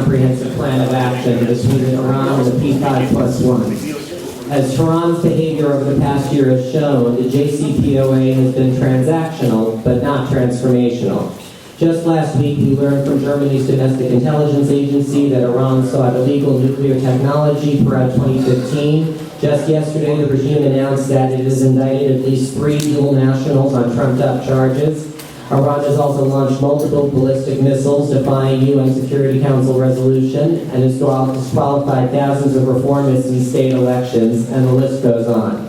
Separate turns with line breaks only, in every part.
comprehensive plan of action between Iran and the P5+1. As Tehran's behavior over the past year has shown, the JCPOA has been transactional, but not transformational. Just last week, we learned from Germany's domestic intelligence agency that Iran sought illegal nuclear technology throughout 2015. Just yesterday, the regime announced that it has indicted at least 3 dual nationals on trumped-up charges. Iran has also launched multiple ballistic missiles defying UN Security Council resolution and has disqualified thousands of reformists in state elections, and the list goes on.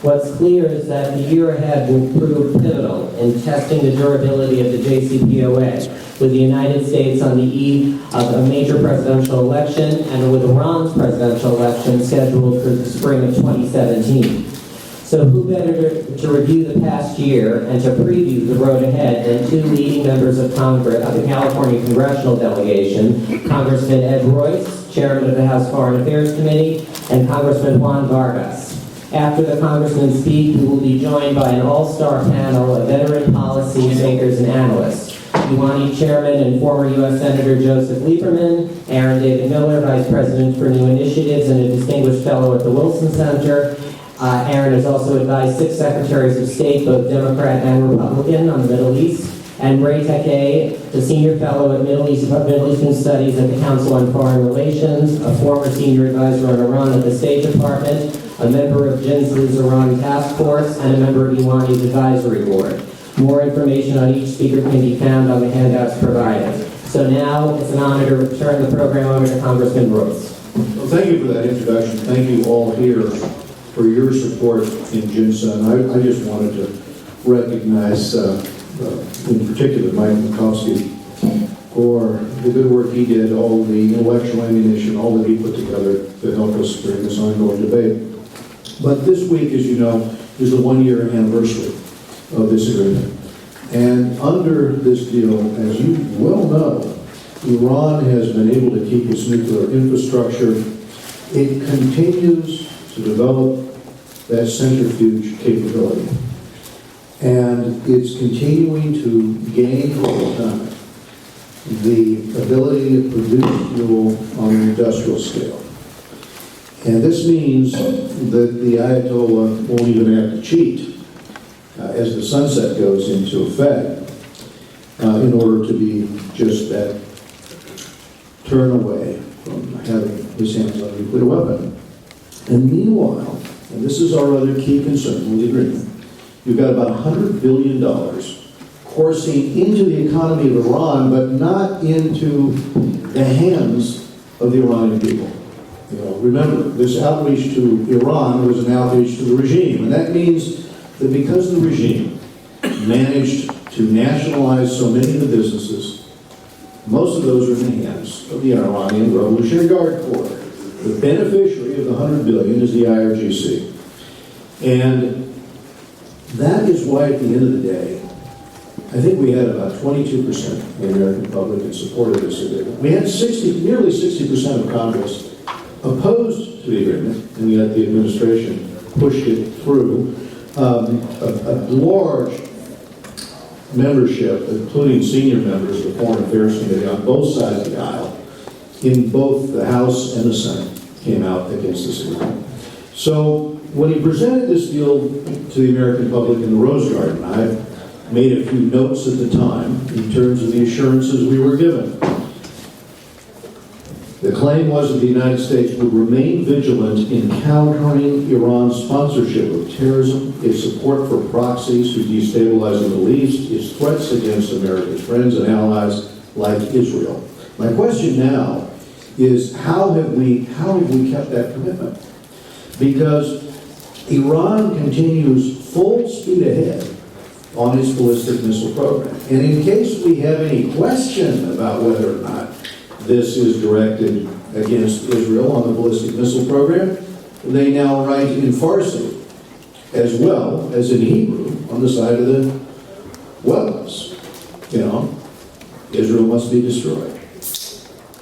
What's clear is that the year ahead will prove pivotal in testing the durability of the JCPOA, with the United States on the eve of a major presidential election and with Iran's presidential election scheduled for the spring of 2017. So who better to review the past year and to preview the road ahead than 2 leading members of Congress, of the California Congressional Delegation, Congressman Ed Royce, Chairman of the House Foreign Affairs Committee, and Congressman Juan Vargas. After the congressmen speak, we will be joined by an all-star panel of veteran policy makers and analysts. UANI Chairman and former U.S. Senator Joseph Lieberman, Aaron David Miller, Vice President for New Initiatives and a distinguished fellow at the Wilson Center. Aaron has also advised 6 secretaries of state, both Democrat and Republican, on the Middle East. And Ray Takei, the senior fellow at Middle Eastern Studies at the Council on Foreign Relations, a former senior advisor on Iran at the State Department, a member of JINSA's Iran Task Force, and a member of UANI's Advisory Board. More information on each speaker can be found on the handouts provided. So now it's an honor to turn the program over to Congressman Royce.
Well, thank you for that introduction. Thank you all here for your support in JINSA. And I just wanted to recognize, in particular, Mike Minkowski for the good work he did, all the intellectual ammunition, all that he put together to help us during this ongoing debate. But this week, as you know, is the 1-year anniversary of this agreement. And under this deal, as you well know, Iran has been able to keep its nuclear infrastructure. It continues to develop that centrifuge capability. And it's continuing to gain over time the ability to produce fuel on an industrial scale. And this means that the Ayatollah won't even have to cheat as the sunset goes into effect in order to be just that turn away from having his hands on a nuclear weapon. And meanwhile, and this is our other key concern with the agreement, you've got about $100 billion coursing into the economy of Iran, but not into the hands of the Iranian people. You know, remember, this outreach to Iran was an outreach to the regime, and that means that because the regime managed to nationalize so many of the businesses, most of those are in the hands of the Iranian Revolutionary Guard Corps. The beneficiary of the $100 billion is the IRGC. And that is why at the end of the day, I think we had about 22% of the American public in support of this agreement. We had nearly 60% of Congress opposed to the agreement, and yet the administration pushed it through. A large membership, including senior members of the Foreign Affairs Committee on both sides of the aisle, in both the House and the Senate, came out against this agreement. So when he presented this deal to the American public in the Rose Garden, I made a few notes at the time in terms of the assurances we were given. The claim was that the United States would remain vigilant in countering Iran's sponsorship of terrorism, its support for proxies who destabilize the Middle East, its threats against America's friends and allies like Israel. My question now is how have we kept that commitment? Because Iran continues full speed ahead on its ballistic missile program. And in case we have any question about whether or not this is directed against Israel on the ballistic missile program, they now write in Farsi as well as in Hebrew on the side of the weapons. You know, Israel must be destroyed.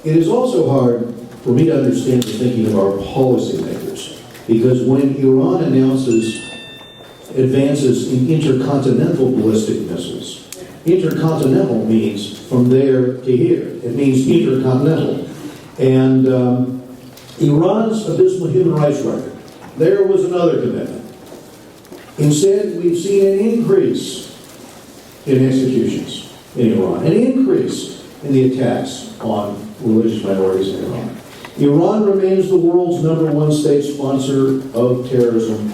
It is also hard for me to understand the thinking of our policymakers, because when Iran announces advances in intercontinental ballistic missiles, intercontinental means from there to here. It means intercontinental. And Iran's abysmal human rights record. There was another commitment. Instead, we've seen an increase in executions in Iran, an increase in the attacks on religious minorities in Iran. Iran remains the world's #1 state sponsor of terrorism,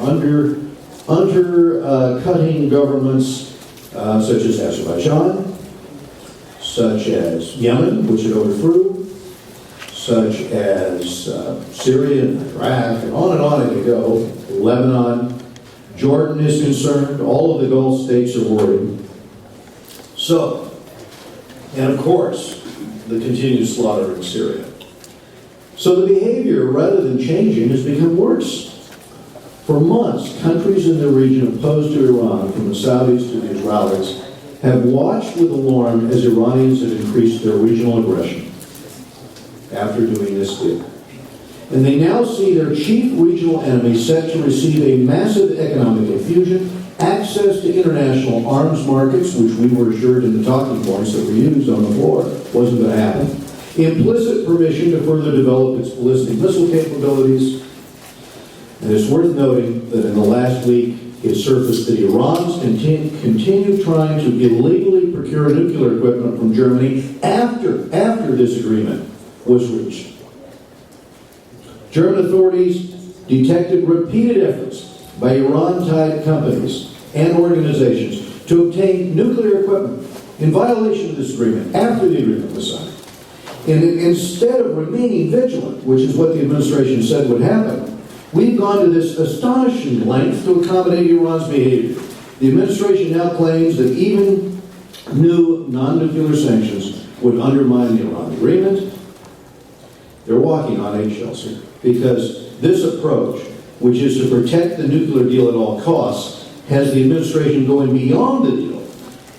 undercutting governments such as Azerbaijan, such as Yemen, which it overthrew, such as Syria and Iraq, and on it could go. Lebanon, Jordan is concerned, all of the Gulf states are worried. So, and of course, the continued slaughter in Syria. So the behavior, rather than changing, has become worse. For months, countries in the region opposed to Iran, from the Saudis to the Israelis, have watched with alarm as Iranians have increased their regional aggression after doing this deal. And they now see their chief regional enemy set to receive a massive economic infusion, access to international arms markets, which we were assured in the talking points that were used on the floor wasn't going to happen, implicit permission to further develop its ballistic missile capabilities. And it's worth noting that in the last week, it surfaced that Iran's continue trying to illegally procure nuclear equipment from Germany after this agreement was reached. German authorities detected repeated efforts by Iran-tied companies and organizations to obtain nuclear equipment in violation of this agreement after the agreement was signed. And instead of remaining vigilant, which is what the administration said would happen, we've gone to this astonishing length to accommodate Iran's behavior. The administration now claims that even new non-nuclear sanctions would undermine the Iran agreement. They're walking on eggshells here, because this approach, which is to protect the nuclear deal at all costs, has the administration going beyond the deal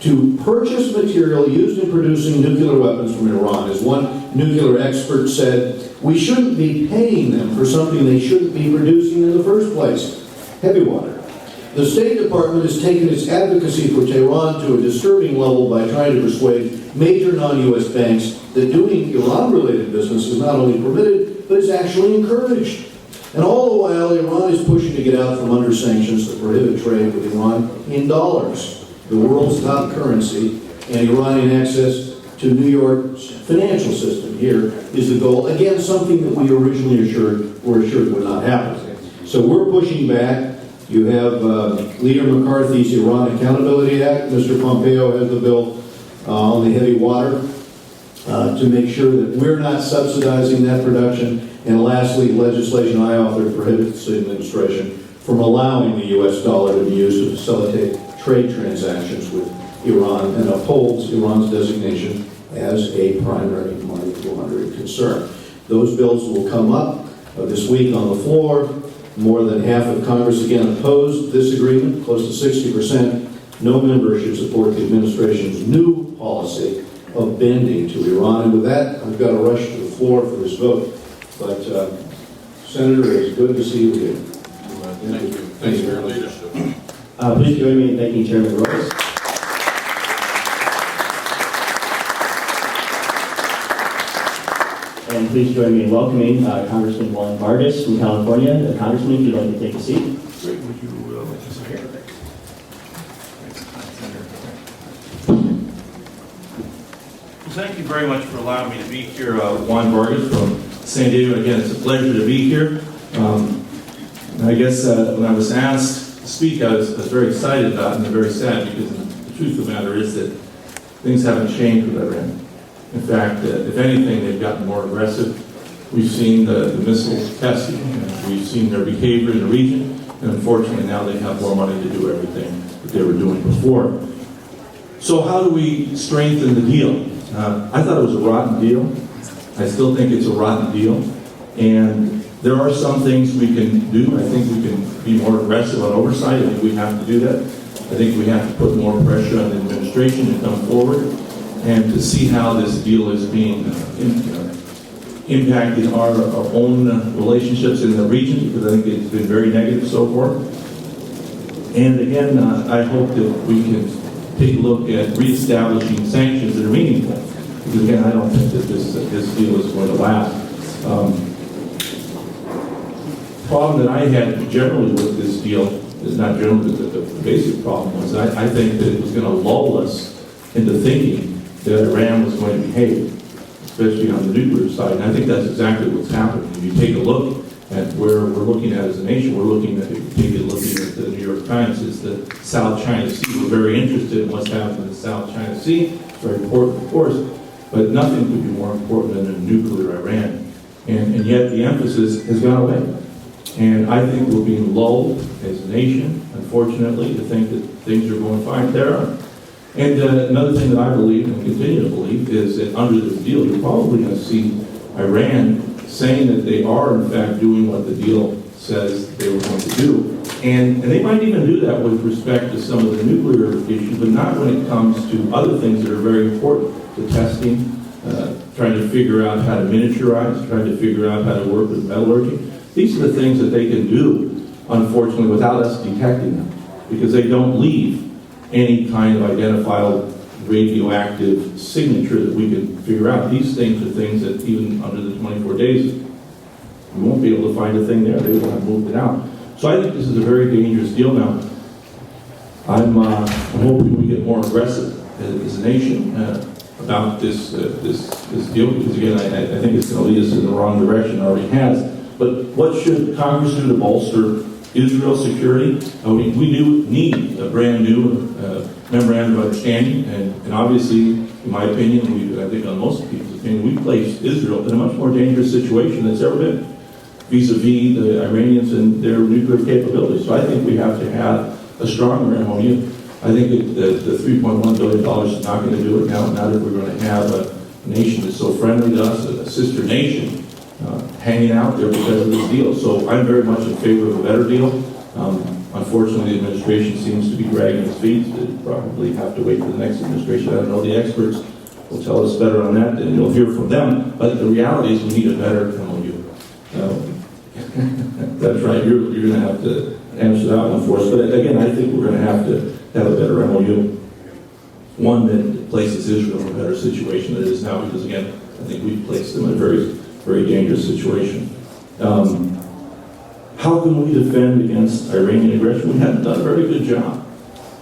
to purchase material used in producing nuclear weapons from Iran. As one nuclear expert said, we shouldn't be paying them for something they shouldn't be producing in the first place. Heavy water. The State Department has taken its advocacy for Tehran to a disturbing level by trying to persuade major non-U.S. banks that doing Iran-related business is not only permitted, but is actually encouraged. And all the while, Iran is pushing to get out from under sanctions that prohibit trade with Iran in dollars, the world's top currency, and Iranian access to New York's financial system here is the goal. Again, something that we originally were assured would not happen. So we're pushing back. You have Leader McCarthy's Iran Accountability Act. Mr. Pompeo has the bill on the heavy water to make sure that we're not subsidizing that production. And lastly, legislation I authored prohibits the administration from allowing the U.S. dollar to be used to facilitate trade transactions with Iran and upholds Iran's designation as a primary money laundering concern. Those bills will come up this week on the floor. More than half of Congress again opposed this agreement, close to 60%. No member should support the administration's new policy of bending to Iran. And with that, I've got to rush to the floor for this vote. But Senator, it's good to see you again.
Thank you. Thanks for your leadership.
Please join me in thanking Chairman Rose. And please join me in welcoming Congressman Juan Vargas from California. Congressman, if you'd like to take a seat.
Great. Would you like to sit here? Well, thank you very much for allowing me to be here. Juan Vargas from San Diego. Again, it's a pleasure to be here. I guess when I was asked to speak, I was very excited about it and very sad, because the truth of the matter is that things haven't changed with Iran. In fact, if anything, they've gotten more aggressive. We've seen the missile testing, we've seen their behavior in the region, and unfortunately now they have more money to do everything that they were doing before. So how do we strengthen the deal? I thought it was a rotten deal. I still think it's a rotten deal. And there are some things we can do. I think we can be more aggressive on oversight. I think we have to do that. I think we have to put more pressure on the administration to come forward and to see how this deal is being impacting our own relationships in the region, because I think it's been very negative so far. And again, I hope that we can take a look at reestablishing sanctions that are meaningful. Because again, I don't think that this deal is going to last. Problem that I had generally with this deal is not generally, but the basic problem was I think that it was going to lull us into thinking that Iran was going to behave, especially on the nuclear side. And I think that's exactly what's happening. If you take a look at where we're looking at as a nation, we're looking at, if you take a look at the New York Times, is the South China Sea. We're very interested in what's happening in the South China Sea. It's very important, of course, but nothing could be more important than a nuclear Iran. And yet the emphasis has gone away. And I think we're being lulled as a nation, unfortunately, to think that things are going fine. There are. And another thing that I believe and continue to believe is that under this deal, you're probably going to see Iran saying that they are, in fact, doing what the deal says they were going to do. And they might even do that with respect to some of the nuclear issues, but not when it comes to other things that are very important, the testing, trying to figure out how to miniaturize, trying to figure out how to work with metallurgy. These are the things that they can do, unfortunately, without us detecting them, because they don't leave any kind of identifiable radioactive signature that we can figure out. These things are things that even under the 24 days, we won't be able to find a thing there. They will have moved it out. So I think this is a very dangerous deal now. I'm hoping we get more aggressive as a nation about this deal, because again, I think it's going to lead us in the wrong direction. It already has. But what should Congress do to bolster Israel's security? We do need a brand new memorandum of understanding, and obviously, in my opinion, I think on most people's opinion, we placed Israel in a much more dangerous situation than it's ever been, vis-a-vis the Iranians and their nuclear capabilities. So I think we have to have a stronger MOU. I think that the $3.1 billion is not going to do it now, not if we're going to have a nation that's so friendly to us, a sister nation, hanging out there because of this deal. So I'm very much in favor of a better deal. Unfortunately, the administration seems to be dragging its feet. They probably have to wait for the next administration. I don't know. The experts will tell us better on that, and you'll hear from them. But the reality is we need a better MOU. That's right. You're going to have to answer that one for us. But again, I think we're going to have a better MOU. One that places Israel in a better situation than it is now, because again, I think we've placed them in a very, very dangerous situation. How can we defend against Iranian aggression? We haven't done a very good job.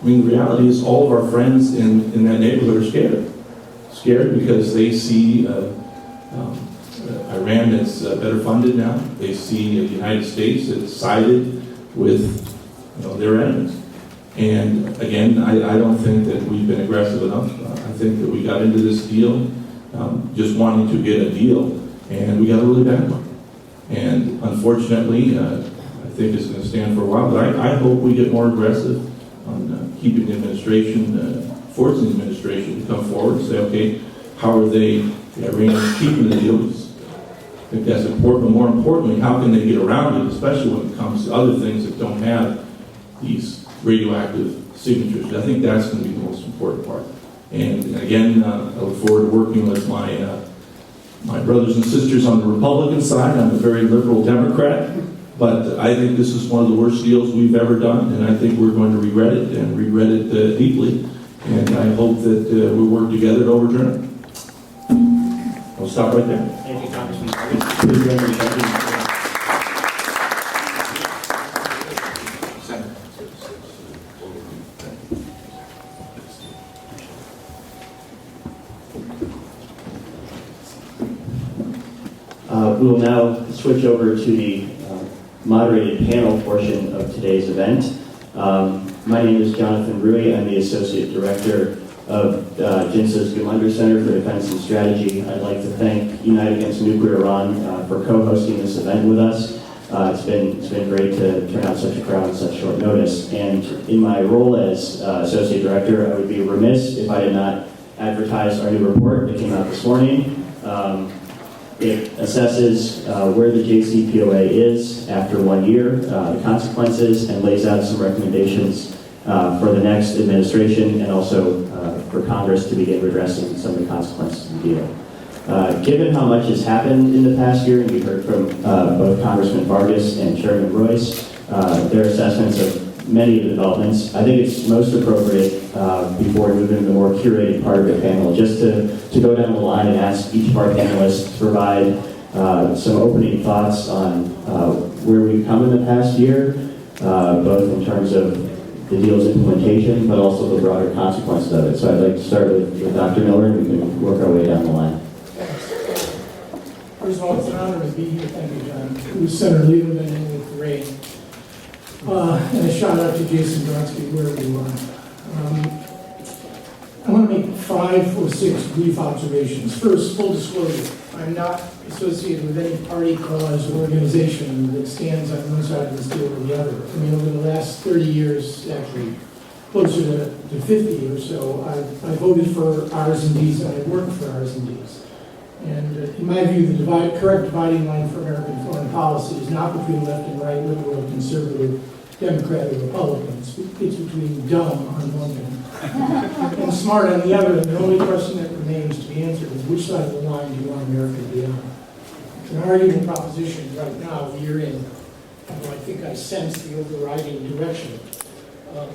I mean, the reality is all of our friends in that neighborhood are scared. Scared because they see Iran that's better funded now. They see the United States that's sided with their enemies. And again, I don't think that we've been aggressive enough. I think that we got into this deal just wanting to get a deal, and we got a really bad one. And unfortunately, I think it's going to stand for a while, but I hope we get more aggressive on keeping the administration, forcing the administration to come forward and say, okay, how are the Iranians keeping the deal? I think that's important, but more importantly, how can they get around it, especially when it comes to other things that don't have these radioactive signatures. I think that's going to be the most important part. And again, I look forward to working with my brothers and sisters on the Republican side. I'm a very liberal Democrat, but I think this is one of the worst deals we've ever done, and I think we're going to regret it, and regret it deeply. And I hope that we work together to overturn it. I'll stop right there.
Thank you, Congressman. Please join me in thanking we will now switch over to the moderated panel portion of today's event. My name is Jonathan Rui. I'm the Associate Director of JINSA's Gemunder Center for Defense and Strategy. I'd like to thank Unite Against Nuclear Iran for co-hosting this event with us. It's been great to turn out such a crowd on such short notice. And in my role as Associate Director, I would be remiss if I did not advertise our new report that came out this morning. It assesses where the JCPOA is after 1 year, the consequences, and lays out some recommendations for the next administration and also for Congress to begin redressing some of the consequences of the deal. Given how much has happened in the past year, and you heard from both Congressman Vargas and Chairman Royce, their assessments of many of the developments, I think it's most appropriate before moving to the more curated part of the panel, just to go down the line and ask each of our panelists to provide some opening thoughts on where we've come in the past year, both in terms of the deal's implementation, but also the broader consequences of it. So I'd like to start with Dr. Miller, and we can work our way down the line.
First of all, it's an honor to be here. Thank you, John. With Senator Lieberman and with Ray. And a shout out to Jason Brodsky, wherever you are. I want to make 5 or 6 brief observations. First, full disclosure, I'm not associated with any party, cause, or organization that stands on one side of this deal or the other. I mean, over the last 30 years, actually closer to 50 or so, I voted for R's and D's and I worked for R's and D's. And in my view, the correct dividing line for American foreign policy is not between left and right, liberal, conservative, Democrat, or Republican. It's between dumb on one hand and smart on the other. And the only question that remains to be answered is which side of the line do you want America to be on? It's an arguable proposition right now, a year in. Although I think I sense the overriding direction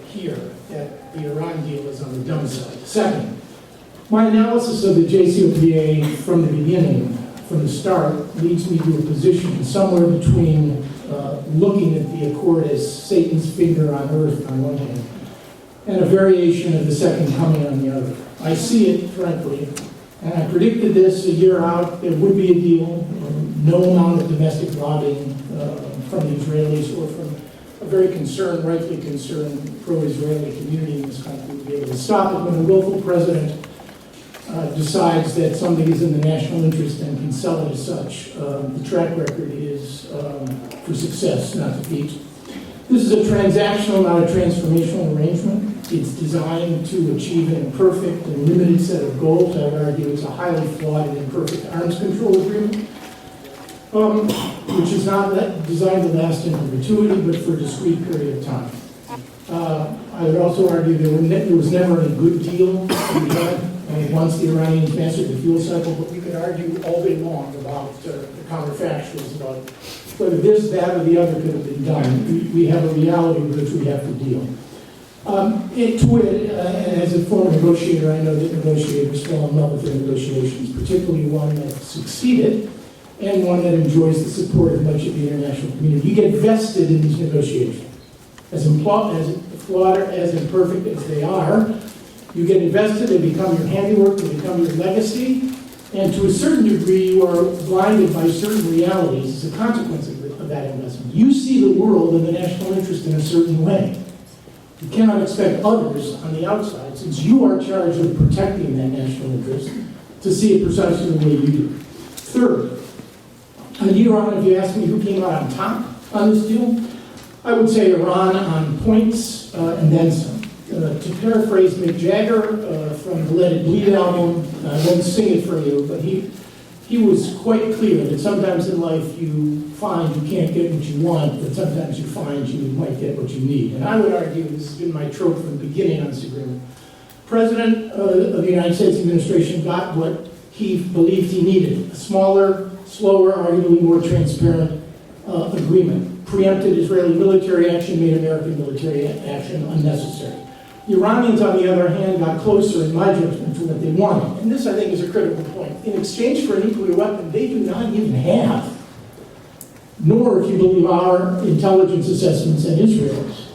here that the Iran deal is on the dumb side. Second, my analysis of the JCPOA from the beginning, from the start, leads me to a position somewhere between looking at the Accord as Satan's finger on earth on one hand, and a variation of the second coming on the other. I see it, frankly, and I predicted this a year out. There would be a deal, no amount of domestic lobbying from the Israelis or from a very concerned, rightly concerned, pro-Israeli community in this country would be able to stop it when a local president decides that something is in the national interest and can sell it as such. The track record is for success, not defeat. This is a transactional, not a transformational arrangement. It's designed to achieve an imperfect and limited set of goals. I would argue it's a highly flawed and imperfect arms control agreement, which is not designed to last in perpetuity, but for a discrete period of time. I would also argue there was never a good deal to be had once the Iranians mastered the fuel cycle, but we could argue all day long about the counterfactuals, about whether this, that, or the other could have been done. We have a reality with which we have to deal. And as a former negotiator, I know that negotiators fall in love with their negotiations, particularly one that succeeded and one that enjoys the support of much of the international community. You get vested in these negotiations. As flawed, as imperfect as they are, you get invested, they become your handiwork, they become your legacy, and to a certain degree, you are blinded by certain realities as a consequence of that investment. You see the world and the national interest in a certain way. You cannot expect others on the outside, since you are charged with protecting that national interest, to see it precisely the way you do. Third, a year on, if you ask me who came out on top on this deal, I would say Iran on points and then some. To paraphrase Mick Jagger from the Let It Bleed album, I won't sing it for you, but he was quite clear that sometimes in life you find you can't get what you want, but sometimes you find you might get what you need. And I would argue, this has been my trope from the beginning on this agreement, President of the United States administration got what he believed he needed, a smaller, slower, arguably more transparent agreement. Preempted Israeli military action, made American military action unnecessary. The Iranians, on the other hand, got closer, in my judgment, to what they wanted. And this, I think, is a critical point. In exchange for a nuclear weapon they do not even have, nor, if you believe our intelligence assessments and Israel's,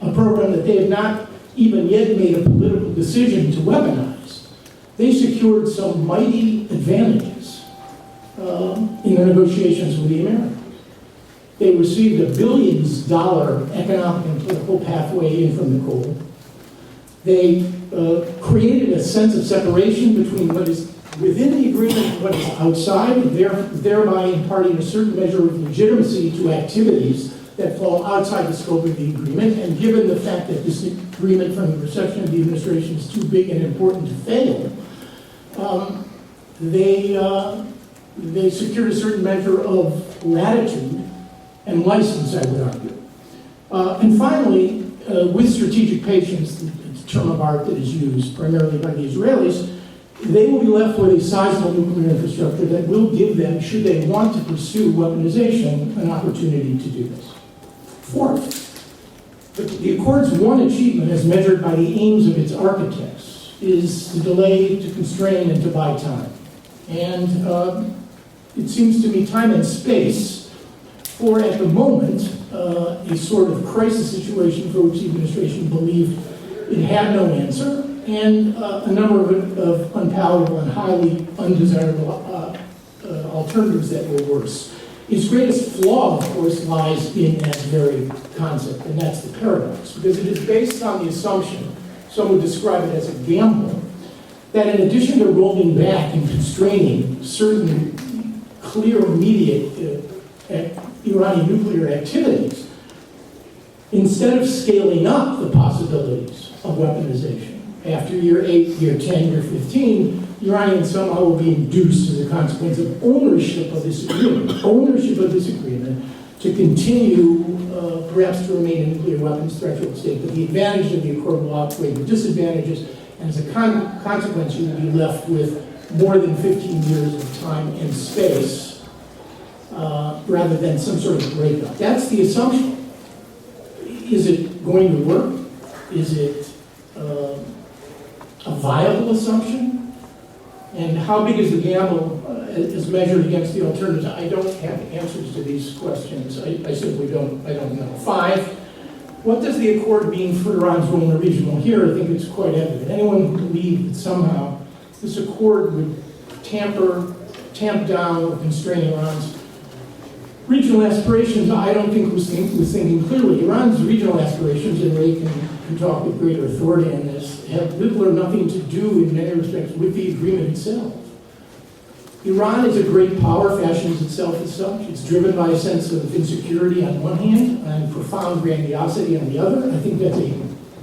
a program that they have not even yet made a political decision to weaponize. They secured some mighty advantages in their negotiations with the Americans. They received $1 billion economic and political pathway in from the coal. They created a sense of separation between what is within the agreement and what is outside, thereby imparting a certain measure of legitimacy to activities that fall outside the scope of the agreement. And given the fact that this agreement from the perception of the administration is too big and important to fail, they secured a certain measure of latitude and license, I would argue. And finally, with strategic patience, the term of art that is used primarily by the Israelis, they will be left with a sizable nuclear infrastructure that will give them, should they want to pursue weaponization, an opportunity to do this. Fourth, the Accord's one achievement, as measured by the aims of its architects, is to delay, to constrain, and to buy time. And it seems to me, time and space for, at the moment, a sort of crisis situation for which the administration believed it had no answer, and a number of unpalatable and highly undesirable alternatives that were worse. Its greatest flaw, of course, lies in that very concept, and that's the paradox, because it is based on the assumption, some would describe it as a gamble, that in addition to rolling back and constraining certain clear, immediate Iranian nuclear activities, instead of scaling up the possibilities of weaponization, after year 8, year 10, year 15, Iranians somehow will be induced as a consequence of ownership of this agreement, to continue, perhaps to remain a nuclear weapons threshold state. But the advantage of the accord will outweigh the disadvantages, and as a consequence, you will be left with more than 15 years of time and space, rather than some sort of breakup. That's the assumption. Is it going to work? Is it a viable assumption? And how big is the gamble as measured against the alternatives? I don't have answers to these questions. I simply don't know. 5, what does the accord mean for Iran's role in the region? Well, here I think it's quite evident. Anyone who believed that somehow this accord would tamp down or constrain Iran's regional aspirations, I don't think was thinking clearly. Iran's regional aspirations, and Ray can talk with greater authority on this, have little or nothing to do in many respects with the agreement itself. Iran is a great power, fashions itself as such. It's driven by a sense of insecurity on one hand and profound grandiosity on the other. I think that's a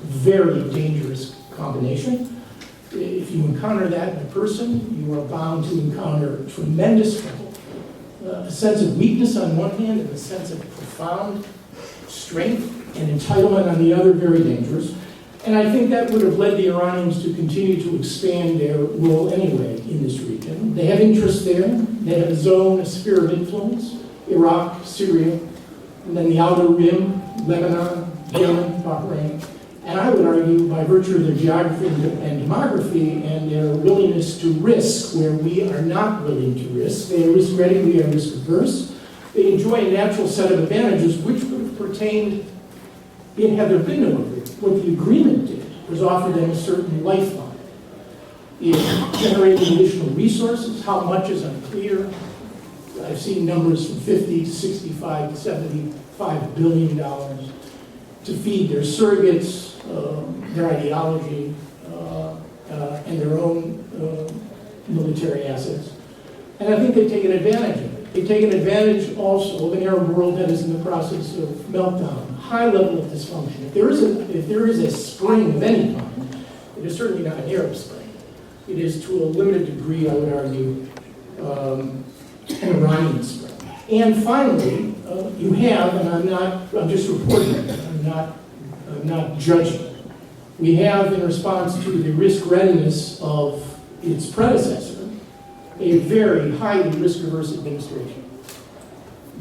very dangerous combination. If you encounter that in a person, you are bound to encounter tremendous trouble. A sense of weakness on one hand and a sense of profound strength and entitlement on the other, very dangerous. And I think that would have led the Iranians to continue to expand their role anyway in this region. They have interests there. They have a zone, a sphere of influence, Iraq, Syria, and then the outer rim, Lebanon, Yemen, Bahrain. And I would argue, by virtue of their geography and demography and their willingness to risk where we are not willing to risk, they are risk ready, we are risk averse. They enjoy a natural set of advantages which would have pertained had there been no agreement. What the agreement did was offer them a certain lifeline. It generated additional resources. How much is unclear. I've seen numbers from 50 to 65 to $75 billion to feed their surrogates, their ideology, and their own military assets. And I think they've taken advantage of it. They've taken advantage also of an Arab world that is in the process of meltdown, high level of dysfunction. If there is a spring of any kind, it is certainly not an Arab spring. It is, to a limited degree, I would argue, an Iranian spring. And finally, you have, and I'm just reporting it, I'm not judging. We have, in response to the risk readiness of its predecessor, a very highly risk-averse administration,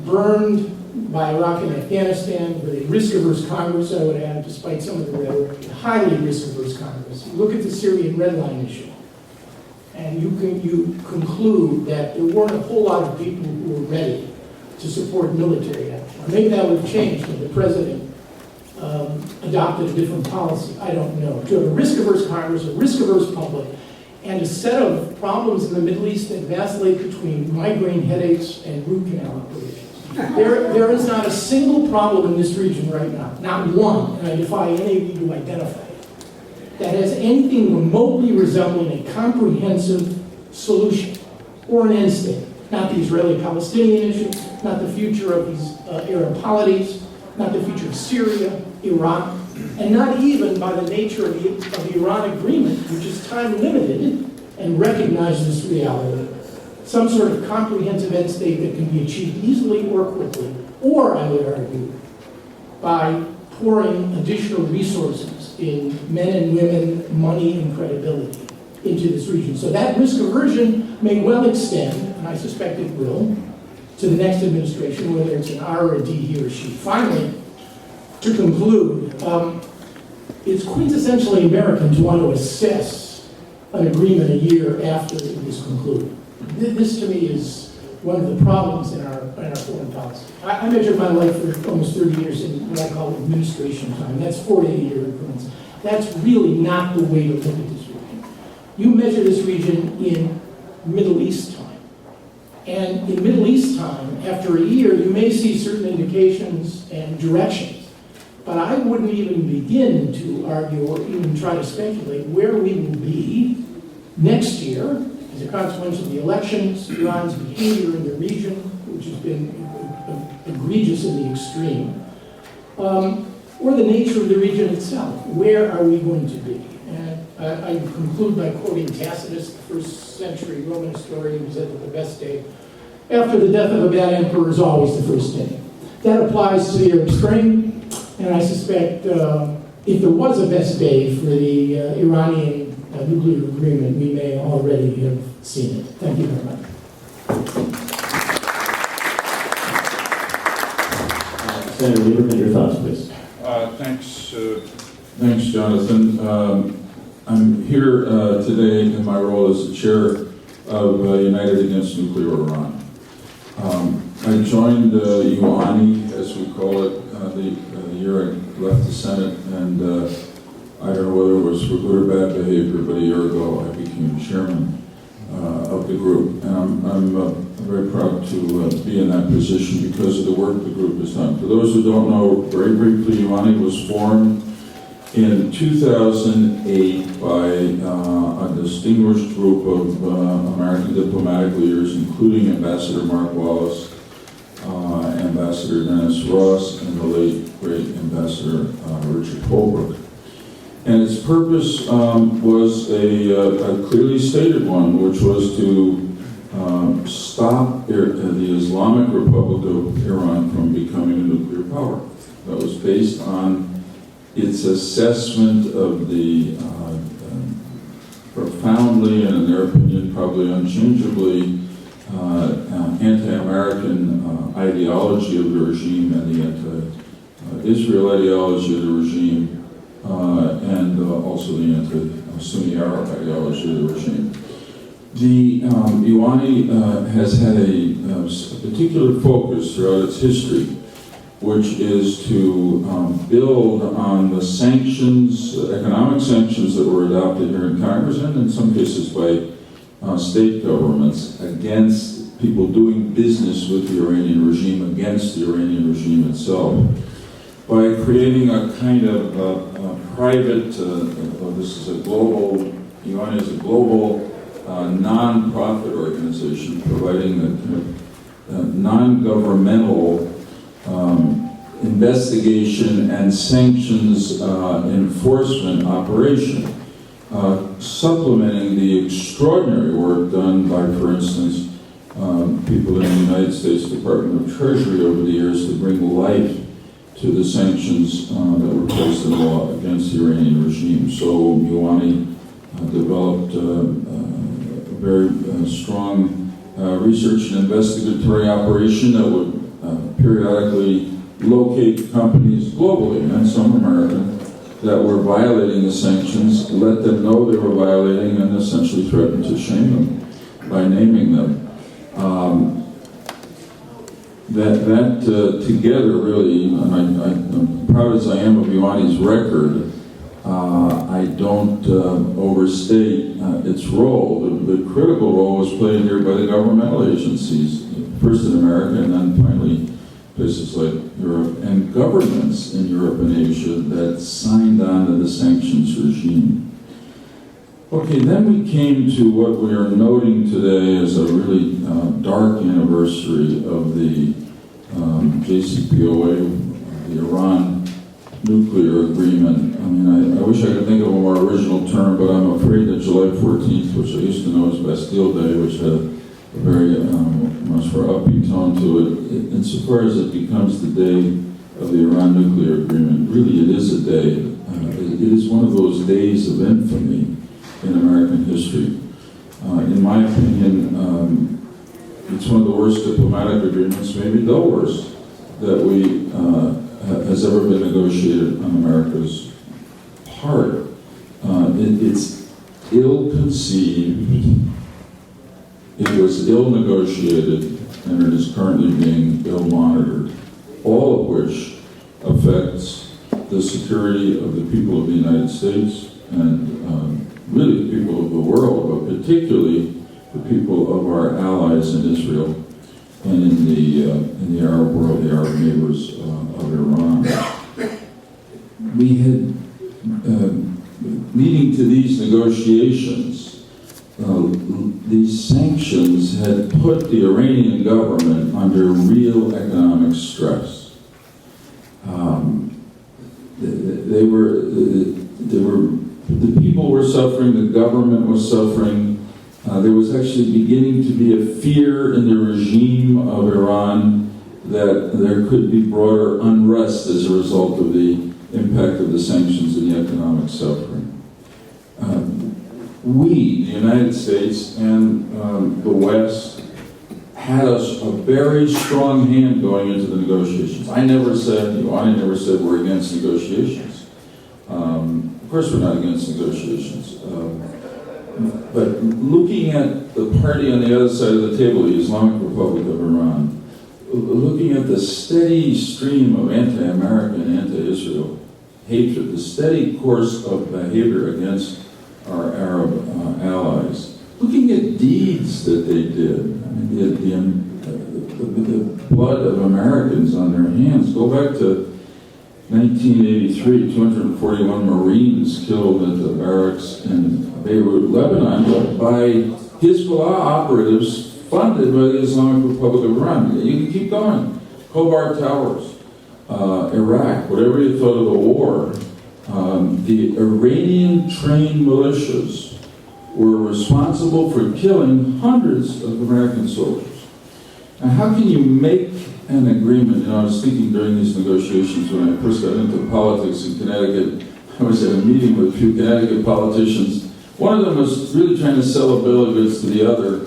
burned by Iraq and Afghanistan, with a risk-averse Congress, I would add, despite some of the rhetoric, a highly risk-averse Congress. You look at the Syrian Red Line issue, and you conclude that there weren't a whole lot of people who were ready to support military action. Or maybe that would have changed when the president adopted a different policy. I don't know. To have a risk-averse Congress, a risk-averse public, and a set of problems in the Middle East that vacillate between migraine headaches and root canal operations. There is not a single problem in this region right now, not one, and I defy any of you to identify it, that has anything remotely resembling a comprehensive solution or an end state. Not the Israeli-Palestinian issue, not the future of these Arab polities, not the future of Syria, Iraq, and not even by the nature of the Iran agreement, which is time-limited and recognizes this reality, some sort of comprehensive end state that can be achieved easily or quickly, or, I would argue, by pouring additional resources in men and women, money, and credibility into this region. So that risk aversion may well extend, and I suspect it will, to the next administration, whether it's an R or a D, he or she. Finally, to conclude, it's quintessentially American to want to assess an agreement a year after it is concluded. This, to me, is one of the problems in our foreign policy. I measured my life for almost 30 years in what I call administration time. That's 4 to 8 year increments. That's really not the way to look at this region. You measure this region in Middle East time. And in Middle East time, after a year, you may see certain indications and directions. But I wouldn't even begin to argue or even try to speculate where we will be next year as a consequence of the elections, Iran's behavior in the region, which has been egregious in the extreme, or the nature of the region itself. Where are we going to be? And I conclude by quoting Tacitus, the first century Roman historian, who said that the best day after the death of a bad emperor is always the first day. That applies to the Arab Spring, and I suspect if there was a best day for the Iranian nuclear agreement, we may already have seen it. Thank you very much.
Senator Lieberman, your thoughts, please.
Thanks, Jonathan. I'm here today in my role as the chair of United Against Nuclear Iran. I joined UANI, as we call it, the year I left the Senate, and I don't know whether it was for good or bad behavior, but a year ago I became chairman of the group, and I'm very proud to be in that position because of the work the group has done. For those who don't know, very briefly, UANI was formed in 2008 by a distinguished group of American diplomatic leaders, including Ambassador Mark Wallace, Ambassador Dennis Ross, and the late, great Ambassador Richard Holbrooke. And its purpose was a clearly stated one, which was to stop the Islamic Republic of Iran from becoming a nuclear power. That was based on its assessment of the profoundly, and in their opinion, probably unchangeably, anti-American ideology of the regime and the anti-Israel ideology of the regime, and also the anti-Sunni Arab ideology of the regime. The UANI has had a particular focus throughout its history, which is to build on the sanctions, economic sanctions that were adopted here in Congress and in some cases by state governments against people doing business with the Iranian regime, against the Iranian regime itself, by creating a kind of private, this is a global, UANI is a global non-profit organization providing a kind of non-governmental investigation and sanctions enforcement operation, supplementing the extraordinary work done by, for instance, people in the United States Department of Treasury over the years to bring life to the sanctions that were placed in law against the Iranian regime. So UANI developed a very strong research and investigatory operation that would periodically locate companies globally, and some American, that were violating the sanctions, let them know they were violating, and essentially threatened to shame them by naming them. That together really, and I'm proud as I am of UANI's record, I don't overstate its role. The critical role was played here by the governmental agencies, first in America and then finally places like Europe, and governments in Europe and Asia that signed on to the sanctions regime. Okay, then we came to what we are noting today as a really dark anniversary of the JCPOA, the Iran nuclear agreement. I mean, I wish I could think of a more original term, but I'm afraid that July 14th, which I used to know as Bastille Day, which had a very much more upbeat tone to it, insofar as it becomes the day of the Iran nuclear agreement, really it is a day. It is one of those days of infamy in American history. In my opinion, it's one of the worst diplomatic agreements, maybe the worst, that we has ever been negotiated on America's part. It's ill-conceived, it was ill-negotiated, and it is currently being ill-monitored, all of which affects the security of the people of the United States and really the people of the world, but particularly the people of our allies in Israel and in the Arab world, the Arab neighbors of Iran. We had, leading to these negotiations, these sanctions had put the Iranian government under real economic stress. The people were suffering, the government was suffering. There was actually beginning to be a fear in the regime of Iran that there could be broader unrest as a result of the impact of the sanctions and the economic suffering. We, the United States and the West, had us a very strong hand going into the negotiations. I never said, UANI never said we're against negotiations. Of course we're not against negotiations. But looking at the party on the other side of the table, the Islamic Republic of Iran, looking at the steady stream of anti-American, anti-Israel hatred, the steady course of behavior against our Arab allies, looking at deeds that they did, I mean, the blood of Americans on their hands. Go back to 1983, 241 Marines killed at the barracks in Beirut, Lebanon, by Hezbollah operatives funded by the Islamic Republic of Iran. You can keep going. Khobar Towers, Iraq, whatever you thought of the war, the Iranian-trained militias were responsible for killing hundreds of American soldiers. Now, how can you make an agreement? I was thinking during these negotiations when I first got into politics in Connecticut, I was at a meeting with a few Connecticut politicians. One of them was really trying to sell a bill of goods to the other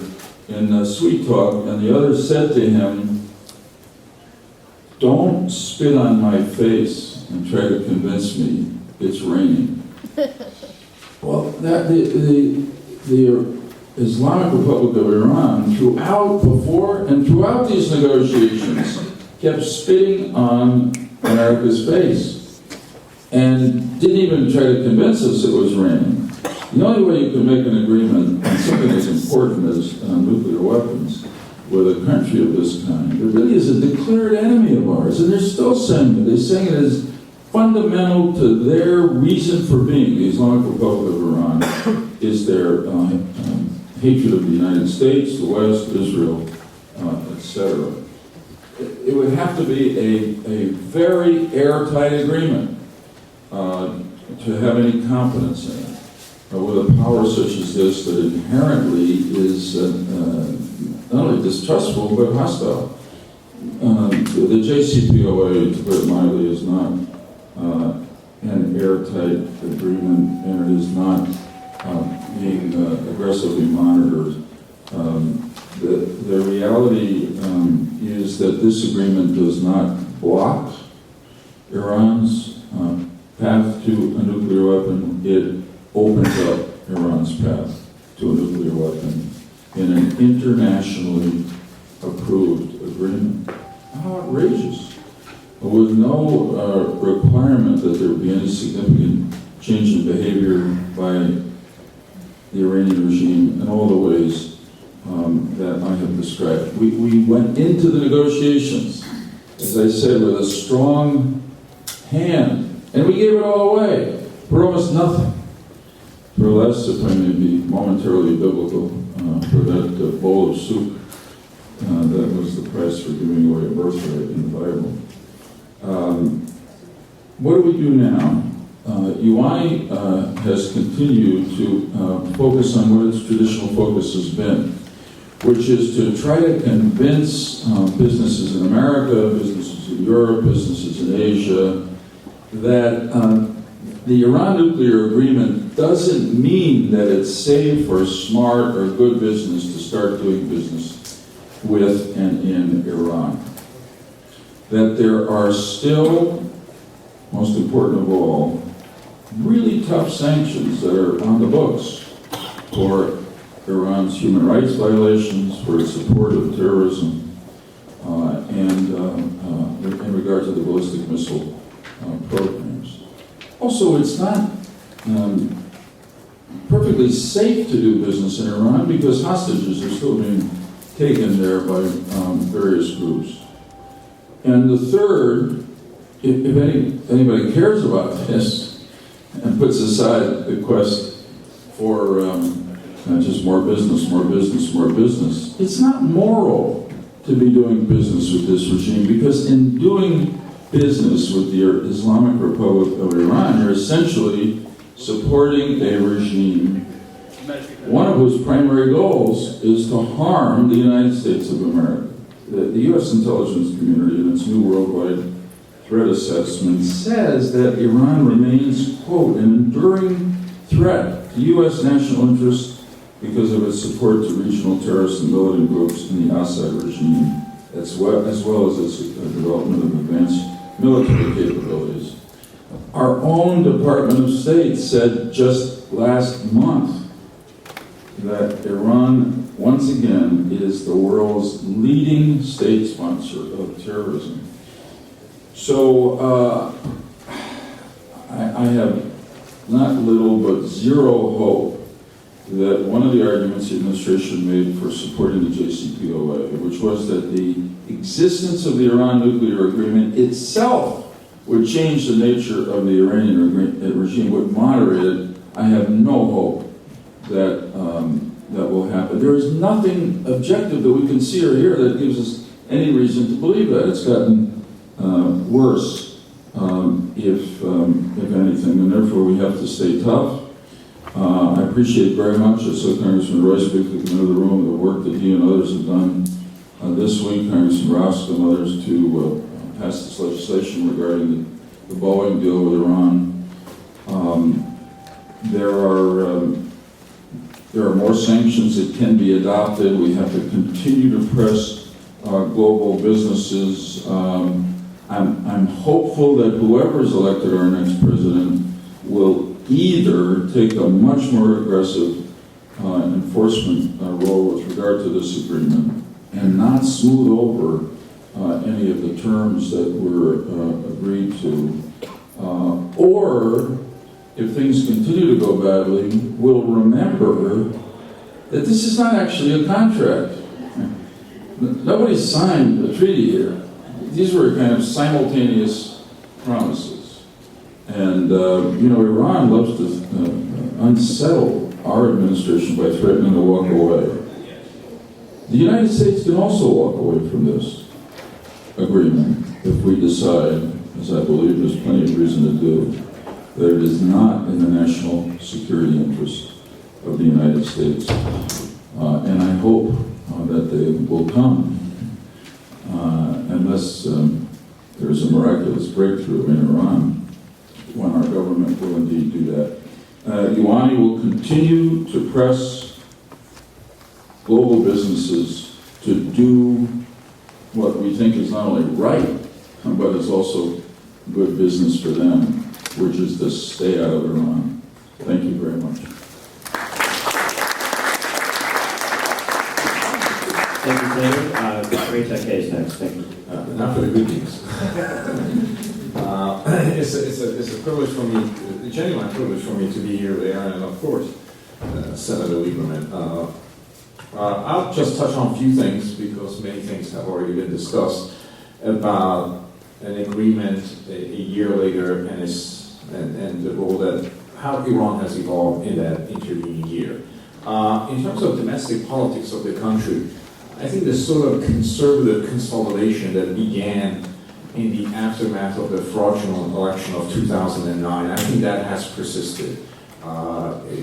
in sweet talk, and the other said to him, "Don't spit on my face and try to convince me it's raining." Well, the Islamic Republic of Iran, throughout these negotiations, kept spitting on America's face and didn't even try to convince us it was raining. The only way you can make an agreement on something as important as nuclear weapons with a country of this kind, that really is a declared enemy of ours, and they're still saying it. They're saying it is fundamental to their reason for being. The Islamic Republic of Iran is their hatred of the United States, the West, Israel, etc. It would have to be a very airtight agreement to have any confidence in it. With a power such as this that inherently is not only distrustful but hostile. The JCPOA, to put it mildly, is not an airtight agreement, and it is not being aggressively monitored. The reality is that this agreement does not block Iran's path to a nuclear weapon. It opens up Iran's path to a nuclear weapon in an internationally approved agreement. How outrageous. With no requirement that there be any significant change in behavior by the Iranian regime in all the ways that I have described. We went into the negotiations, as I said, with a strong hand, and we gave it all away for almost nothing. For less, if I may be momentarily biblical, for that bowl of soup, that was the price for giving away a birthright in the Bible. What do we do now? UANI has continued to focus on what its traditional focus has been, which is to try to convince businesses in America, businesses in Europe, businesses in Asia, that the Iran nuclear agreement doesn't mean that it's safe or smart or good business to start doing business with and in Iran. That there are still, most important of all, really tough sanctions that are on the books for Iran's human rights violations, for its support of terrorism, to the ballistic missile programs. Also, it's not perfectly safe to do business in Iran because hostages are still being taken there by various groups. And the third, if anybody cares about this and puts aside the quest for just more business, it's not moral to be doing business with this regime, because in doing business with the Islamic Republic of Iran, you're essentially supporting a regime, one of whose primary goals is to harm the United States of America. The U.S. intelligence community, in its new worldwide threat assessment, says that Iran remains, quote, an enduring threat to U.S. national interests because of its support to regional terrorist and militant groups in the Assad regime, as well as its development of advanced military capabilities. Our own Department of State said just last month that Iran, once again, is the world's leading state sponsor of terrorism. So I have not little but zero hope that one of the arguments the administration made for supporting the JCPOA, which was that the existence of the Iran nuclear agreement itself would change the nature of the Iranian regime, would moderate it, I have no hope that that will happen. There is nothing objective that we can see or hear that gives us any reason to believe that. It's gotten worse, if anything, and therefore we have to stay tough. I appreciate very much, I saw Congressman Royce briefly come into the room, the work that he and others have done this week, Congressman Roscoe and others, to pass this legislation regarding the Boeing deal with Iran. There are more sanctions that can be adopted. We have to continue to press global businesses. I'm hopeful that whoever is elected our next president will either take a much more aggressive enforcement role with regard to this agreement and not smooth over any of the terms that were agreed to, or if things continue to go badly, will remember that this is not actually a contract. Nobody signed a treaty here. These were kind of simultaneous promises. And, Iran loves to unsettle our administration by threatening to walk away. The United States can also walk away from this agreement if we decide, as I believe there's plenty of reason to do, that it is not in the national security interest of the United States. And I hope that they will come, unless there's a miraculous breakthrough in Iran, when our government will indeed do that. UANI will continue to press global businesses to do what we think is not only right, but is also good business for them, which is to stay out of Iran. Thank you very much.
Thank you, Senator. Ray Takei is next. Thank you.
Now for the good news. It's a privilege for me, a genuine privilege for me to be here there, and of course, Senator Lieberman. I'll just touch on a few things because many things have already been discussed about an agreement a year later and the role that how Iran has evolved in that intervening year. In terms of domestic politics of the country, I think the sort of conservative consolidation that began in the aftermath of the fraudulent election of 2009, I think that has persisted.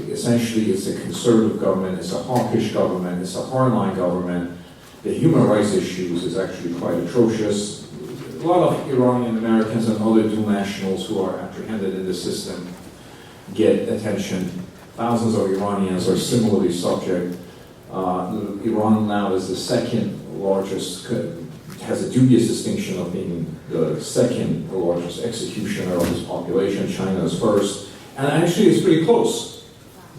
Essentially, it's a conservative government, it's a hawkish government, it's a hardline government. The human rights issues is actually quite atrocious. A lot of Iranian Americans and other dual nationals who are apprehended in the system get attention. Thousands of Iranians are similarly subject. Iran now is the second largest, has a dubious distinction of being the second largest executioner of its population. China is first. And actually it's pretty close,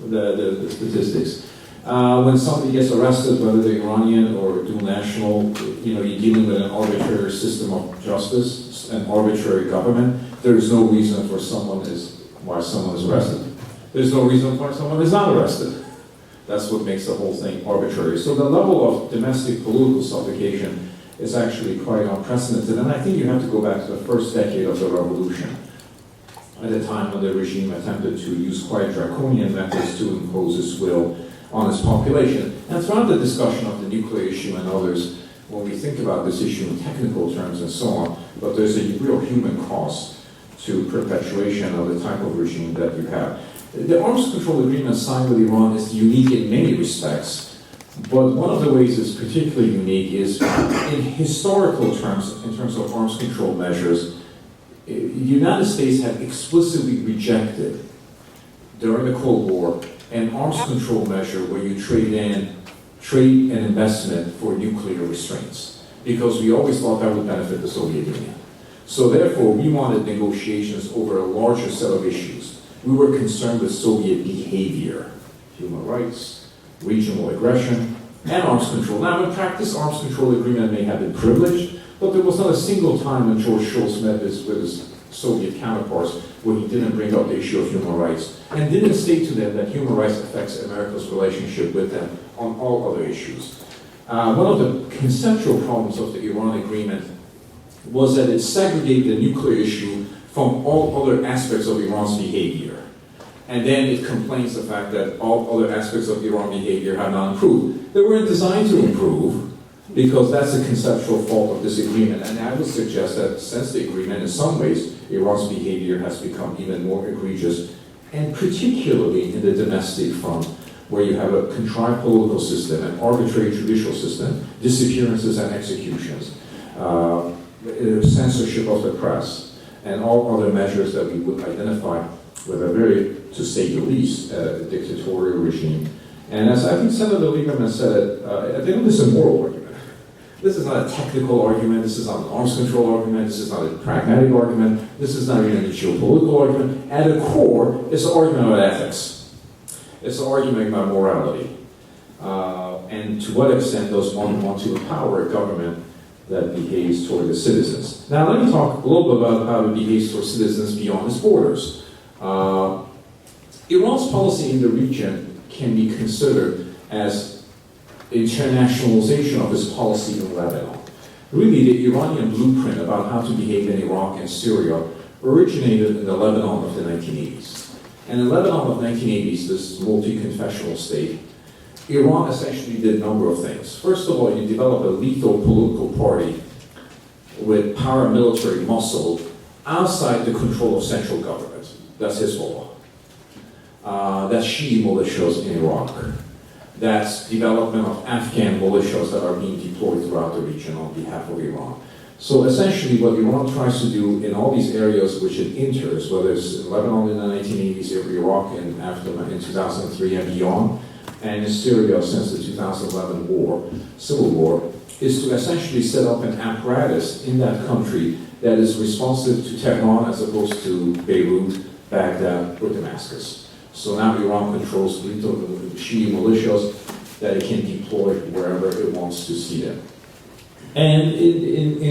the statistics. When somebody gets arrested, whether they're Iranian or dual national, you're dealing with an arbitrary system of justice, an arbitrary government. There is no reason for why someone is arrested. There's no reason why someone is not arrested. That's what makes the whole thing arbitrary. So the level of domestic political suffocation is actually quite unprecedented. And I think you have to go back to the first decade of the revolution, at a time when the regime attempted to use quite draconian methods to impose its will on its population. And throughout the discussion of the nuclear issue and others, when we think about this issue in technical terms and so on, but there's a real human cost to perpetuation of the type of regime that you have. The arms control agreement signed with Iran is unique in many respects, but one of the ways it's particularly unique is in historical terms, in terms of arms control measures. The United States had explicitly rejected, during the Cold War, an arms control measure where you trade and investment for nuclear restraints, because we always thought that would benefit the Soviet Union. So therefore, we wanted negotiations over a larger set of issues. We were concerned with Soviet behavior, human rights, regional aggression, and arms control. Now, in practice, arms control agreement may have been privileged, but there was not a single time when George Shultz met with his Soviet counterparts where he didn't bring up the issue of human rights and didn't state to them that human rights affects America's relationship with them on all other issues. One of the conceptual problems of the Iran agreement was that it segregated the nuclear issue from all other aspects of Iran's behavior. And then it complains the fact that all other aspects of Iran behavior have not improved. They weren't designed to improve, because that's the conceptual fault of this agreement. And I would suggest that since the agreement, in some ways, Iran's behavior has become even more egregious, and particularly in the domestic front, where you have a contrived political system, an arbitrary judicial system, disappearances and executions, censorship of the press, and all other measures that we would identify with a very, to say the least, dictatorial regime. And as I think Senator Lieberman said, I think this is a moral argument. This is not a technical argument, this is not an arms control argument, this is not a pragmatic argument, this is not even a geopolitical argument. At the core, it's an argument about ethics. It's an argument about morality. And to what extent does one want to empower a government that behaves toward the citizens? Now let me talk a little bit about how it behaves toward citizens beyond its borders. Iran's policy in the region can be considered as internationalization of its policy in Lebanon. Really, the Iranian blueprint about how to behave in Iraq and Syria originated in the Lebanon of the 1980s. And in Lebanon of the 1980s, this multi-confessional state, Iran essentially did a number of things. First of all, you develop a lethal political party with paramilitary muscle outside the control of central government. That's Hezbollah. That's Shi'i militias in Iraq. That's development of Afghan militias that are being deployed throughout the region on behalf of Iran. So essentially what Iran tries to do in all these areas which it enters, whether it's in Lebanon in the 1980s, Iraq in 2003 and beyond, and in Syria since the 2011 war, civil war, is to essentially set up an apparatus in that country that is responsive to Tehran as opposed to Beirut, Baghdad, or Damascus. So now Iran controls lethal Shi'i militias that it can deploy wherever it wants to see them. And in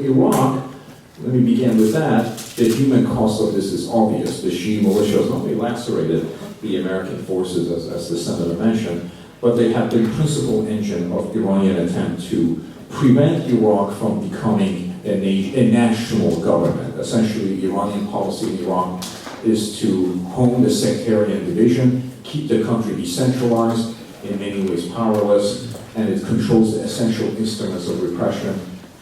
Iraq, let me begin with that, the human cost of this is obvious. The Shi'i militias not only lacerated the American forces, as the Senator mentioned, but they have the principal engine of Iranian attempt to prevent Iraq from becoming a national government. Essentially, Iranian policy in Iraq is to hone the sectarian division, keep the country decentralized, in many ways powerless, and it controls the essential instruments of repression